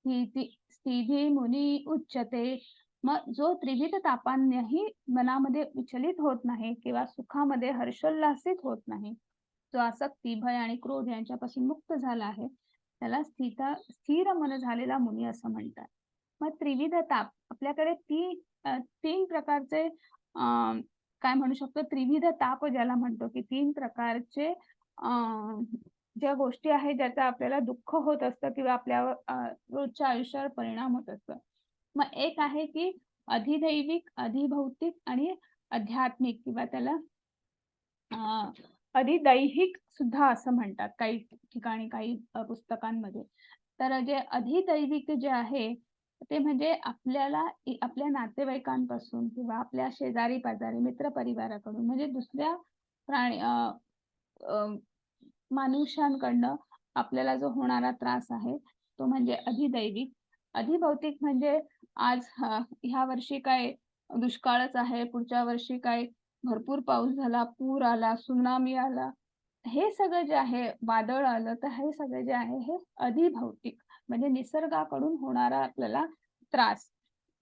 S1: स्थिती मुनी उच्यते. मग जो त्रिविध तापांनीही मनामध्ये विचलित होत नाही किंवा सुखामध्ये हर्षोल्लासित होत नाही, जो आसक्ती, भय आणि क्रोध यांच्यापासून मुक्त झाला आहे, त्याला स्थिर मन झालेला मुनी असं म्हणतात. मग त्रिविध ताप आपल्याकडे तीन प्रकारचे काय म्हणू शकतो, त्रिविध ताप ज्याला म्हणतो, की 3 प्रकारचे ज्या गोष्टी आहेत ज्याचं आपल्याला दुःख होत असतं किंवा आपल्यावर रोजच्या आयुष्यावर परिणाम होत असतो. मग एक आहे की अधिदैविक, अधिभौतिक आणि आध्यात्मिक किंवा त्याला अधिदैहिक सुद्धा असं म्हणतात काही ठिकाणी, काही पुस्तकांमध्ये. तर जे अधिदैविक जे आहे, ते म्हणजे आपल्याला आपल्या नातेवाईकांपासून किंवा आपल्या शेजारी-पाजारी, मित्रपरिवाराकडून म्हणजे दुसऱ्या प्राणी अ, मनुष्यांकडनं आपल्याला जो होणारा त्रास आहे, तो म्हणजे अधिदैविक. अधिभौतिक म्हणजे आज ह्या वर्षी काय दुष्काळच आहे, पुढच्या वर्षी काय भरपूर पाऊस झाला, पूर आला, त्सुनामी आला. हे सगळं जे आहे, वादळ आलं, तर हे सगळं जे आहे हे अधिभौतिक म्हणजे निसर्गाकडून होणारा आपल्याला त्रास.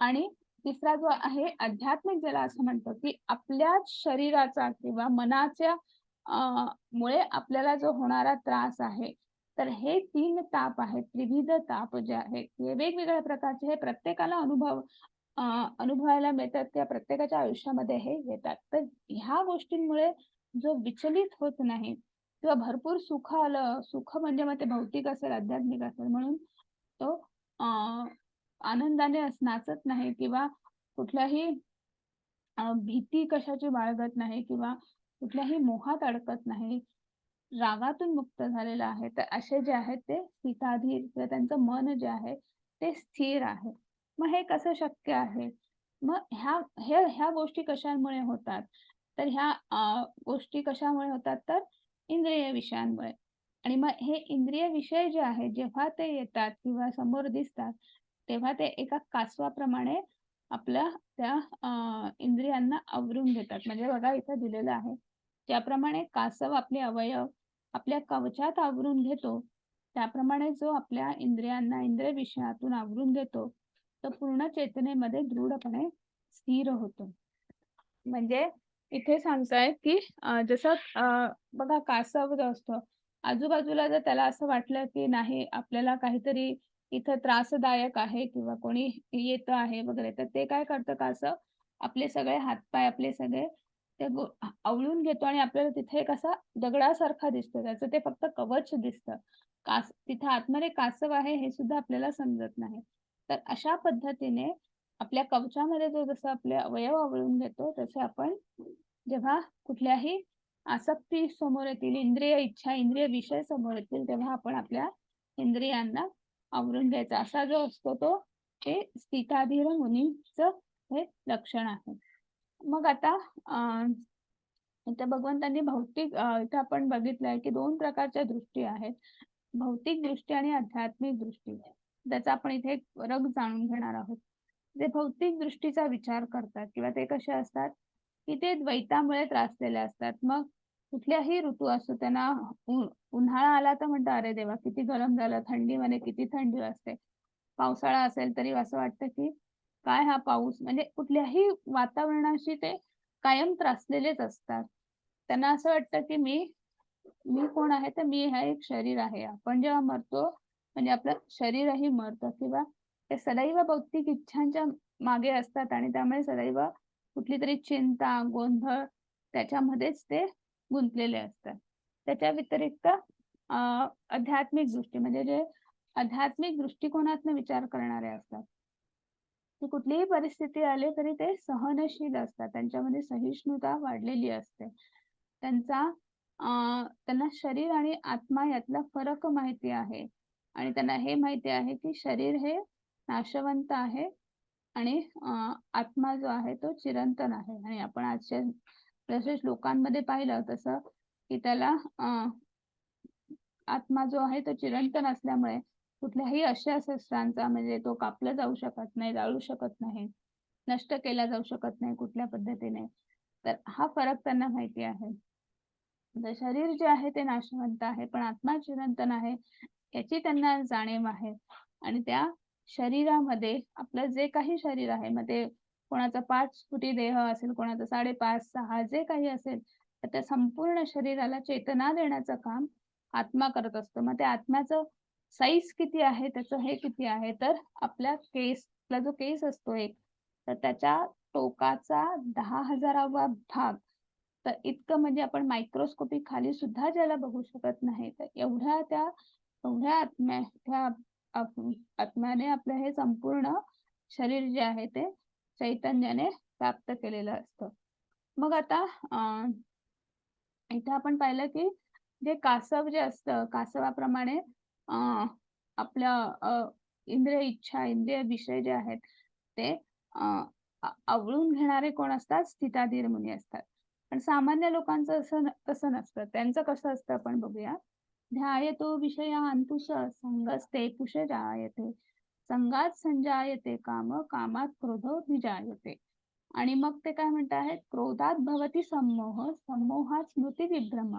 S1: आणि तिसरा जो आहे आध्यात्मिक, ज्याला असं म्हणतो, की आपल्याच शरीराचा किंवा मनाच्या मुळे आपल्याला जो होणारा त्रास आहे. तर हे 3 ताप आहेत, त्रिविध ताप जे आहेत, हे वेगवेगळ्या प्रकारचे हे प्रत्येकाला अनुभवायला मिळतात किंवा प्रत्येकाच्या आयुष्यामध्ये हे येतात. तर ह्या गोष्टींमुळे जो विचलित होत नाही किंवा भरपूर सुख आलं, सुख म्हणजे मग ते भौतिक असेल, आध्यात्मिक असेल, म्हणून तो अ, आनंदाने नाचत नाही किंवा कुठल्याही भीती कशाची बाळगत नाही किंवा कुठल्याही मोहात अडकत नाही, रागातून मुक्त झालेला आहे. तर असे जे आहेत ते स्थिताधीर किंवा त्यांचं मन जे आहे ते स्थिर आहे. मग हे कसं शक्य आहे? मग ह्या गोष्टी कशामुळे होतात? तर ह्या गोष्टी कशामुळे होतात? तर इंद्रिय विषयांमुळे. आणि मग हे इंद्रिय विषय जे आहेत, जेव्हा ते येतात किंवा समोर दिसतात, तेव्हा ते एका कासवाप्रमाणे आपल्या त्या इंद्रियांना आवरून घेतात. म्हणजे बघा इथं दिलेलं आहे, ज्याप्रमाणे कासव आपले अवयव आपल्या कवचात आवरून घेतो, त्याप्रमाणे जो आपल्या इंद्रियांना इंद्रिय विषयातून आवरून घेतो, तो पूर्ण चेतनेमध्ये दृढपणे स्थिर होतो. म्हणजे इथे सांगतायत, की जसं बघा कासव जो असतो, आजूबाजूला जर त्याला असं वाटलं, की नाही आपल्याला काहीतरी इथं त्रासदायक आहे किंवा कोणी येतं आहे वगैरे, तर ते काय करतं कासव, आपले सगळे हातपाय आपले सगळे ते आवळून घेतो आणि आपल्याला तिथे एक असा दगडासारखा दिसतो. त्याचं ते फक्त कवच दिसतं. तिथं आतमध्ये कासव आहे हे सुद्धा आपल्याला समजत नाही. तर अशा पद्धतीने आपल्या कवचामध्ये जो जसं आपले अवयव आवळून घेतो, तसे आपण जेव्हा कुठल्याही आसक्ती समोर येतील, इंद्रिय इच्छा, इंद्रिय विषय समोर येतील, तेव्हा आपण आपल्या इंद्रियांना आवरून घ्यायचा. असा जो असतो तो हे स्थिताधीर मुनीचं हे लक्षण आहे. मग आता इथं भगवंतांनी इथं आपण बघितलंय की 2 प्रकारच्या दृष्टी आहेत. भौतिक दृष्टी आणि आध्यात्मिक दृष्टी. त्याचा आपण इथे एक फरक जाणून घेणार आहोत. जे भौतिक दृष्टीचा विचार करतात किंवा ते कसे असतात, की ते द्वैतामुळे त्रासलेले असतात. मग कुठल्याही ऋतू असो त्यांना उन्हाळा आला तर म्हणतात, "अरे देवा, किती गरम झालं." थंडीमध्ये किती थंडी वाजते. पावसाळा असेल तरी असं वाटतं, की काय हा पाऊस? म्हणजे कुठल्याही वातावरणाशी ते कायम त्रासलेलेच असतात. त्यांना असं वाटतं, की मी मी कोण आहे? तर मी हे एक शरीर आहे. आपण जेव्हा मरतो म्हणजे आपलं शरीरही मरतं किंवा ते सदैव भौतिक इच्छांच्या मागे असतात आणि त्यामुळे सदैव कुठलीतरी चिंता, गोंधळ त्याच्यामध्येच ते गुंतलेले असतात. त्याच्या व्यतिरिक्त आध्यात्मिक दृष्टी म्हणजे जे आध्यात्मिक दृष्टिकोनातून विचार करणारे असतात. की कुठलीही परिस्थिती आली तरी ते सहनशील असतात. त्यांच्यामध्ये सहिष्णुता वाढलेली असते. त्यांना शरीर आणि आत्मा यातला फरक माहिती आहे आणि त्यांना हे माहिती आहे की शरीर हे नाशवंत आहे आणि आत्मा जो आहे तो चिरंतन आहे. आणि आपण आजच्या जसे श्लोकांमध्ये पाहिलं तसं की त्याला आत्मा जो आहे तो चिरंतन असल्यामुळे कुठल्याही शस्त्रांचा म्हणजे तो कापला जाऊ शकत नाही, जाळू शकत नाही, नष्ट केला जाऊ शकत नाही कुठल्या पद्धतीने. तर हा फरक त्यांना माहिती आहे. तर शरीर जे आहे ते नाशवंत आहे, पण आत्मा चिरंतन आहे याची त्यांना जाणीव आहे. आणि त्या शरीरामध्ये आपलं जे काही शरीर आहे, मग ते कोणाचा 5 फुटी देह असेल, कोणाचा 5.5, 6 जे काही असेल, तर त्या संपूर्ण शरीराला चेतना देण्याचं काम आत्मा करत असतो. मग त्या आत्म्याचं साईज किती आहे, त्याचं हे किती आहे, तर आपला जो केस असतो एक, तर त्याच्या टोकाचा 10,000वा भाग. तर इतकं म्हणजे आपण मायक्रोस्कोपी खाली सुद्धा ज्याला बघू शकत नाही, तर एवढ्या आत्म्याने आपलं हे संपूर्ण शरीर जे आहे ते चैतन्याने प्राप्त केलेलं असतं. मग आता इथे आपण पाहिलं की जे कासव जे असतं, कासवाप्रमाणे आपल्या इंद्रिय इच्छा, इंद्रिय विषय जे आहेत ते अ, आवळून घेणारे कोण असतात? स्थिताधीर मुनी असतात. पण सामान्य लोकांचं तसं नसतं. त्यांचं कसं असतं आपण बघूया. ध्यायतो विषयान् पुंसः संगस्ते पुषे जायते. संगात संजायते काम, कामात क्रोधोऽभिजायते. आणि मग ते काय म्हणत आहेत? क्रोधात भवति सम्मोह, सम्मोहात स्मृतिविभ्रम,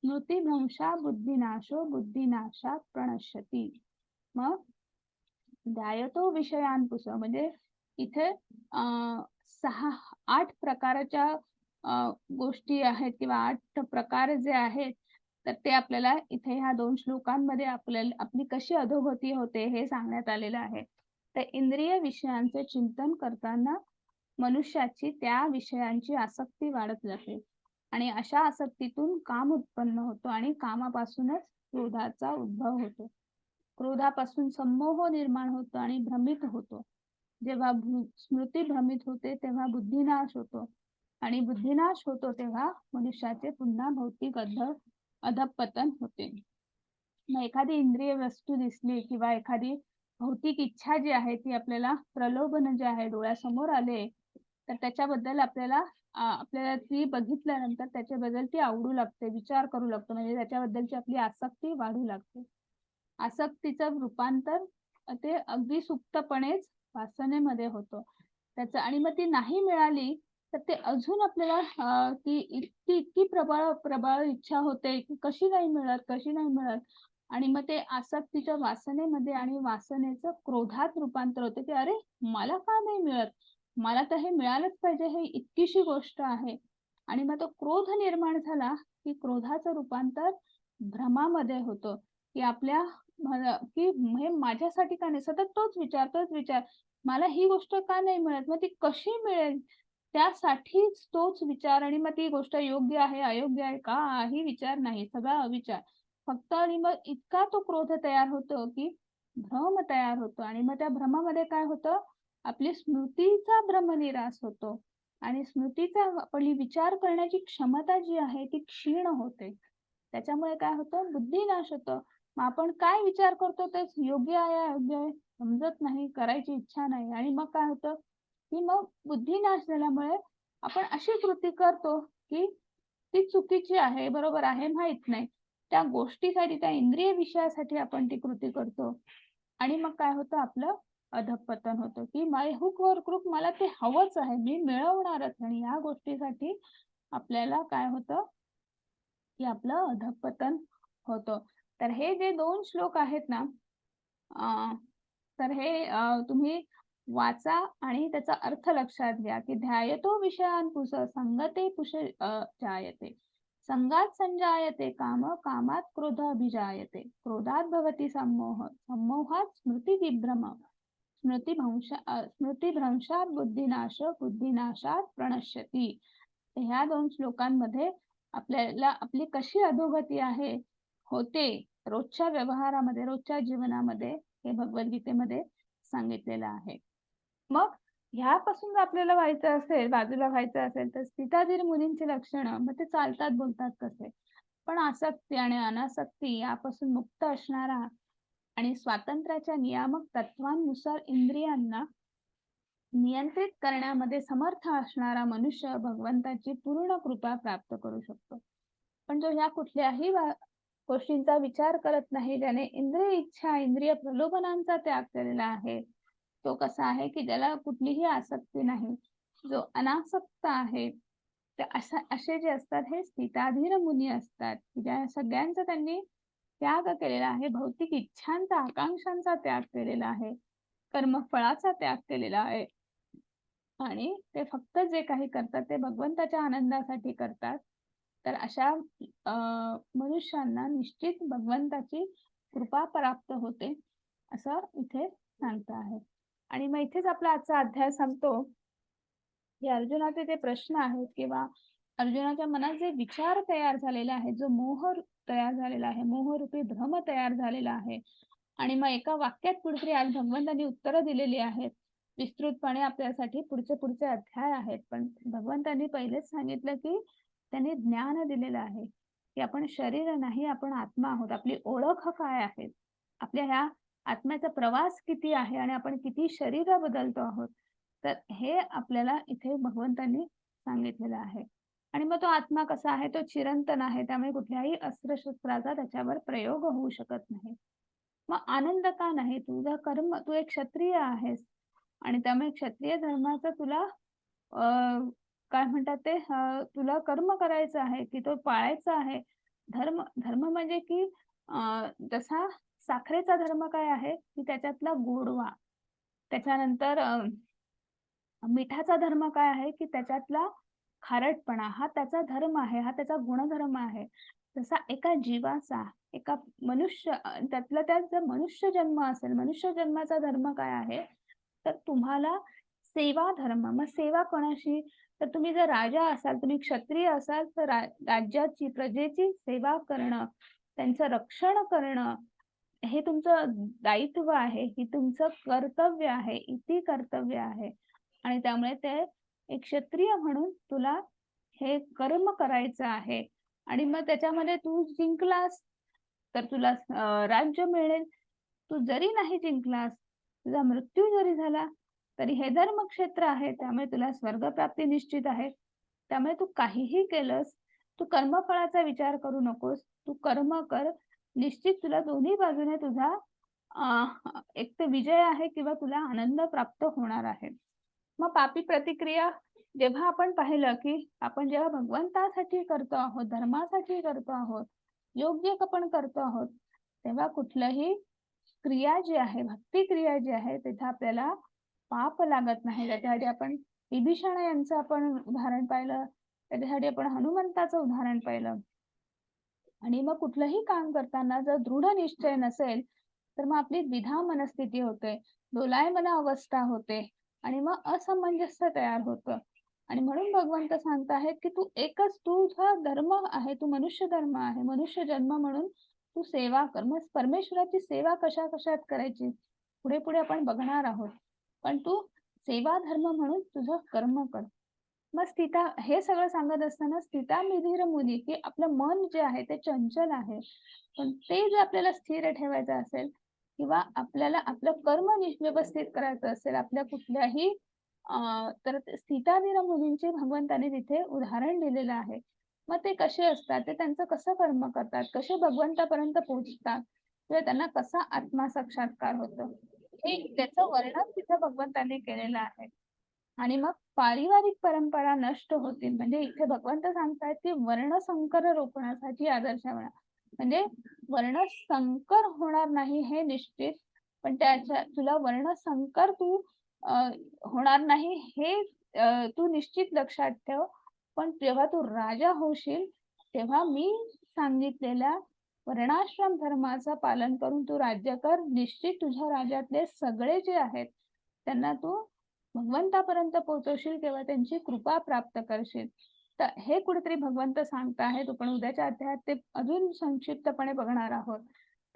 S1: स्मृतिभ्रंशा बुद्धिनाशो, बुद्धिनाशात प्रणश्यति. मग ध्यायतो विषयान् पुंसः म्हणजे इथे 8 प्रकारच्या गोष्टी आहेत किंवा 8 प्रकार जे आहेत, तर ते आपल्याला इथे ह्या 2 श्लोकांमध्ये आपली कशी अधोगती होते हे सांगण्यात आलेलं आहे. तर इंद्रिय विषयांचे चिंतन करताना मनुष्याची त्या विषयांची आसक्ती वाढत जाते आणि अशा आसक्तीतून काम उत्पन्न होतो आणि कामापासूनच क्रोधाचा उद्भव होतो. क्रोधापासून संमोह निर्माण होतो आणि भ्रमित होतो. जेव्हा स्मृती भ्रमित होते तेव्हा बुद्धिनाश होतो आणि बुद्धिनाश होतो तेव्हा मनुष्याचे पुन्हा भौतिक अधःपतन होते. मग एखादी इंद्रिय वस्तू दिसली किंवा एखादी भौतिक इच्छा जी आहे ती आपल्याला प्रलोभन जे आहे डोळ्यासमोर आले, तर त्याच्याबद्दल आपल्याला ती बघितल्यानंतर त्याच्याबद्दल ती आवडू लागते, विचार करू लागतो, म्हणजे त्याच्याबद्दलची आपली आसक्ती वाढू लागते. आसक्तीचं रूपांतर ते अगदी सुप्तपणेच वासनेमध्ये होतं. आणि मग ती नाही मिळाली तर ते अजून आपल्याला ती इतकी प्रबळ इच्छा होते की कशी नाही मिळत आणि मग ते आसक्तीच्या वासनेमध्ये आणि वासनेचं क्रोधात रूपांतर होते की अरे मला का नाही मिळत, मला तर हे मिळालंच पाहिजे, हे इतकीशी गोष्ट आहे. आणि मग तो क्रोध निर्माण झाला की क्रोधाचं रूपांतर भ्रमामध्ये होतं की हे माझ्यासाठी का नाही, सतत तोच विचार मला ही गोष्ट का नाही मिळत, मग ती कशी मिळेल, त्यासाठीच तोच विचार आणि मग ती गोष्ट योग्य आहे अयोग्य आहे काही विचार नाही, सगळा अविचार फक्त. आणि मग इतका तो क्रोध तयार होतो की भ्रम तयार होतो आणि मग त्या भ्रमामध्ये काय होतं, आपली स्मृतीचा भ्रमनिरास होतो आणि स्मृतीचा आपली विचार करण्याची क्षमता जी आहे ती क्षीण होते. त्याच्यामुळे काय होतं, बुद्धिनाश होतं. मग आपण काय विचार करतो तेच योग्य आहे अयोग्य आहे समजत नाही, करायची इच्छा नाही आणि मग काय होतं की मग बुद्धिनाश झाल्यामुळे आपण अशी कृती करतो की ती चुकीची आहे, बरोबर आहे माहित नाही, त्या गोष्टीसाठी त्या इंद्रिय विषयासाठी आपण ती कृती करतो आणि मग काय होतं, आपलं अधःपतन होतं की माय हुक वर क्रूक, मला ते हवंच आहे, मी मिळवणारच. आणि या गोष्टीसाठी आपल्याला काय होतं की आपलं अधःपतन होतं. तर हे जे 2 श्लोक आहेत ना, तर हे तुम्ही वाचा आणि त्याचा अर्थ लक्षात घ्या की ध्यायतो विषयान् पुंसः संगते पुषे जायते. संगात संजायते काम, कामात क्रोधोऽभिजायते. क्रोधात भवति सम्मोह, सम्मोहात स्मृतिविभ्रम, स्मृतिभ्रंशात बुद्धिनाश, बुद्धिनाशात प्रणश्यति. ह्या 2 श्लोकांमध्ये आपल्याला आपली कशी अधोगती होते रोजच्या व्यवहारामध्ये, रोजच्या जीवनामध्ये हे भगवद्गीतेमध्ये सांगितलेलं आहे. मग ह्यापासून जर आपल्याला बाजूला व्हायचं असेल तर स्थिताधीर मुनींची लक्षणं, मग ते चालतात बोलतात कसे, पण आसक्ती आणि अनासक्ती यापासून मुक्त असणारा आणि स्वातंत्र्याच्या नियामक तत्वांनुसार इंद्रियांना नियंत्रित करण्यामध्ये समर्थ असणारा मनुष्य भगवंताची पूर्ण कृपा प्राप्त करू शकतो. पण जो ह्या कुठल्याही गोष्टींचा विचार करत नाही, ज्याने इंद्रिय इच्छा, इंद्रिय प्रलोभनांचा त्याग केलेला आहे, तो कसा आहे की ज्याला कुठलीही आसक्ती नाही, जो अनासक्त आहे, ते असे जे असतात हे स्थिताधीर मुनी असतात, ज्या सगळ्यांचा त्यांनी त्याग केलेला आहे, भौतिक इच्छांचा, आकांक्षांचा त्याग केलेला आहे, कर्मफळाचा त्याग केलेला आहे आणि ते फक्त जे काही करतात ते भगवंताच्या आनंदासाठी करतात. तर अशा मनुष्यांना निश्चित भगवंताची कृपा प्राप्त होते असं इथे सांगत आहे. आणि मग इथेच आपला आजचा अध्याय संपतो. हे अर्जुनाचे जे प्रश्न आहेत किंवा अर्जुनाच्या मनात जे विचार तयार झालेले आहेत, जो मोह तयार झालेला आहे, मोहरूपी भ्रम तयार झालेला आहे, आणि मग एका वाक्यात कुठेतरी आज भगवंतांनी उत्तरं दिलेली आहेत. विस्तृतपणे आपल्यासाठी पुढचे अध्याय आहेत, पण भगवंतांनी पहिलेच सांगितलं की त्यांनी ज्ञान दिलेलं आहे की आपण शरीर नाही, आपण आत्मा आहोत. आपली ओळख काय आहे, आपल्या ह्या आत्म्याचा प्रवास किती आहे आणि आपण किती शरीर बदलतो आहोत. तर हे आपल्याला इथे भगवंतांनी सांगितलेलं आहे. आणि मग तो आत्मा कसा आहे, तो चिरंतन आहे, त्यामुळे कुठल्याही अस्त्रशस्त्राचा त्याच्यावर प्रयोग होऊ शकत नाही. मग आनंद का नाही, तुझं कर्म, तू एक क्षत्रिय आहेस आणि त्यामुळे क्षत्रिय धर्माचा तुला काय म्हणतात ते, तुला कर्म करायचं आहे की तो पाळायचा आहे. धर्म धर्म म्हणजे की जसा साखरेचा धर्म काय आहे की त्याच्यातला गोडवा, त्याच्यानंतर मिठाचा धर्म काय आहे की त्याच्यातला खारटपणा, हा त्याचा धर्म आहे, हा त्याचा गुणधर्म आहे. तसा एका जीवाचा, एका त्यातला त्यात जर मनुष्य जन्म असेल, मनुष्य जन्माचा धर्म काय आहे, तर तुम्हाला सेवा धर्म. मग सेवा कोणाशी, तर तुम्ही जर राजा असाल, तुम्ही क्षत्रिय असाल, तर राज्याची, प्रजेची सेवा करणं, त्यांचं रक्षण करणं, हे तुमचं दायित्व आहे, ही तुमचं कर्तव्य आहे, इति कर्तव्य आहे. आणि त्यामुळे ते एक क्षत्रिय म्हणून तुला हे कर्म करायचं आहे. आणि मग त्याच्यामध्ये तू जिंकलास तर तुला राज्य मिळेल. तू जरी नाही जिंकलास, तुझा मृत्यू जरी झाला, तरी हे धर्मक्षेत्र आहे, त्यामुळे तुला स्वर्गप्राप्ती निश्चित आहे. त्यामुळे तू काहीही केलंस, तू कर्मफळाचा विचार करू नकोस. तू कर्म कर, निश्चित तुला दोन्ही बाजूने तुझा एक तर विजय आहे किंवा तुला आनंद प्राप्त होणार आहे. मग पापी प्रतिक्रिया जेव्हा आपण पाहिलं की आपण जेव्हा भगवंतासाठी करतो आहोत, धर्मासाठी करतो आहोत, योग्य आपण करतो आहोत, तेव्हा कुठलंही क्रिया जी आहे, भक्ती क्रिया जी आहे, तिथे आपल्याला पाप लागत नाही. त्याच्यासाठी आपण विभीषण यांचं आपण उदाहरण पाहिलं, त्याच्यासाठी आपण हनुमंताचं उदाहरण पाहिलं. आणि मग कुठलंही काम करताना जर दृढ निश्चय नसेल, तर मग आपली द्विधा मनस्थिती होते, दोलायमान अवस्था होते आणि मग असमंजस्य तयार होतं. आणि म्हणून भगवंत सांगताहेत की तू एकच, तुझा धर्म आहे, तू मनुष्य धर्म आहे, मनुष्य जन्म म्हणून तू सेवा कर. मग परमेश्वराची सेवा कशा कशात करायची पुढे पुढे आपण बघणार आहोत, पण तू सेवा धर्म म्हणून तुझं कर्म कर. मग स्थिता, हे सगळं सांगत असताना स्थिता मिधीर मुनी, की आपलं मन जे आहे ते चंचल आहे, पण ते जर आपल्याला स्थिर ठेवायचं असेल किंवा आपल्याला आपलं कर्म व्यवस्थित करायचं असेल, आपल्या कुठल्याही तर स्थिताधीर मुनींचे भगवंताने तिथे उदाहरण दिलेलं आहे. मग ते कसे असतात, ते त्यांचं कसं कर्म करतात, कसे भगवंतापर्यंत पोहोचतात किंवा त्यांना कसा आत्मा साक्षात्कार होतो, हे त्याचं वर्णन तिथे भगवंतांनी केलेलं आहे. आणि मग पारिवारिक परंपरा नष्ट होतील, म्हणजे इथे भगवंत सांगतायत की वर्णसंकर रोखण्यासाठी आदर्श म्हणा, म्हणजे वर्णसंकर होणार नाही हे निश्चित, पण त्याच्या तुला वर्णसंकर तू होणार नाही हे तू निश्चित लक्षात ठेव. पण जेव्हा तू राजा होशील, तेव्हा मी सांगितलेल्या वर्णाश्रम धर्माचं पालन करून तू राज्य कर. निश्चित तुझ्या राज्यातले सगळे जे आहेत त्यांना तू भगवंतापर्यंत पोहोचवशील, तेव्हा त्यांची कृपा प्राप्त करशील. तर हे कुठेतरी भगवंत सांगताहेत. आपण उद्याच्या अध्यायात ते अजून संक्षिप्तपणे बघणार आहोत.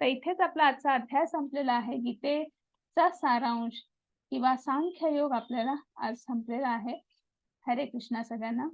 S1: तर इथेच आपला आजचा अध्याय संपलेला आहे. गीतेचा सारांश किंवा सांख्य योग आपल्याला आज संपलेला आहे. हरे कृष्णा सगळ्यांना.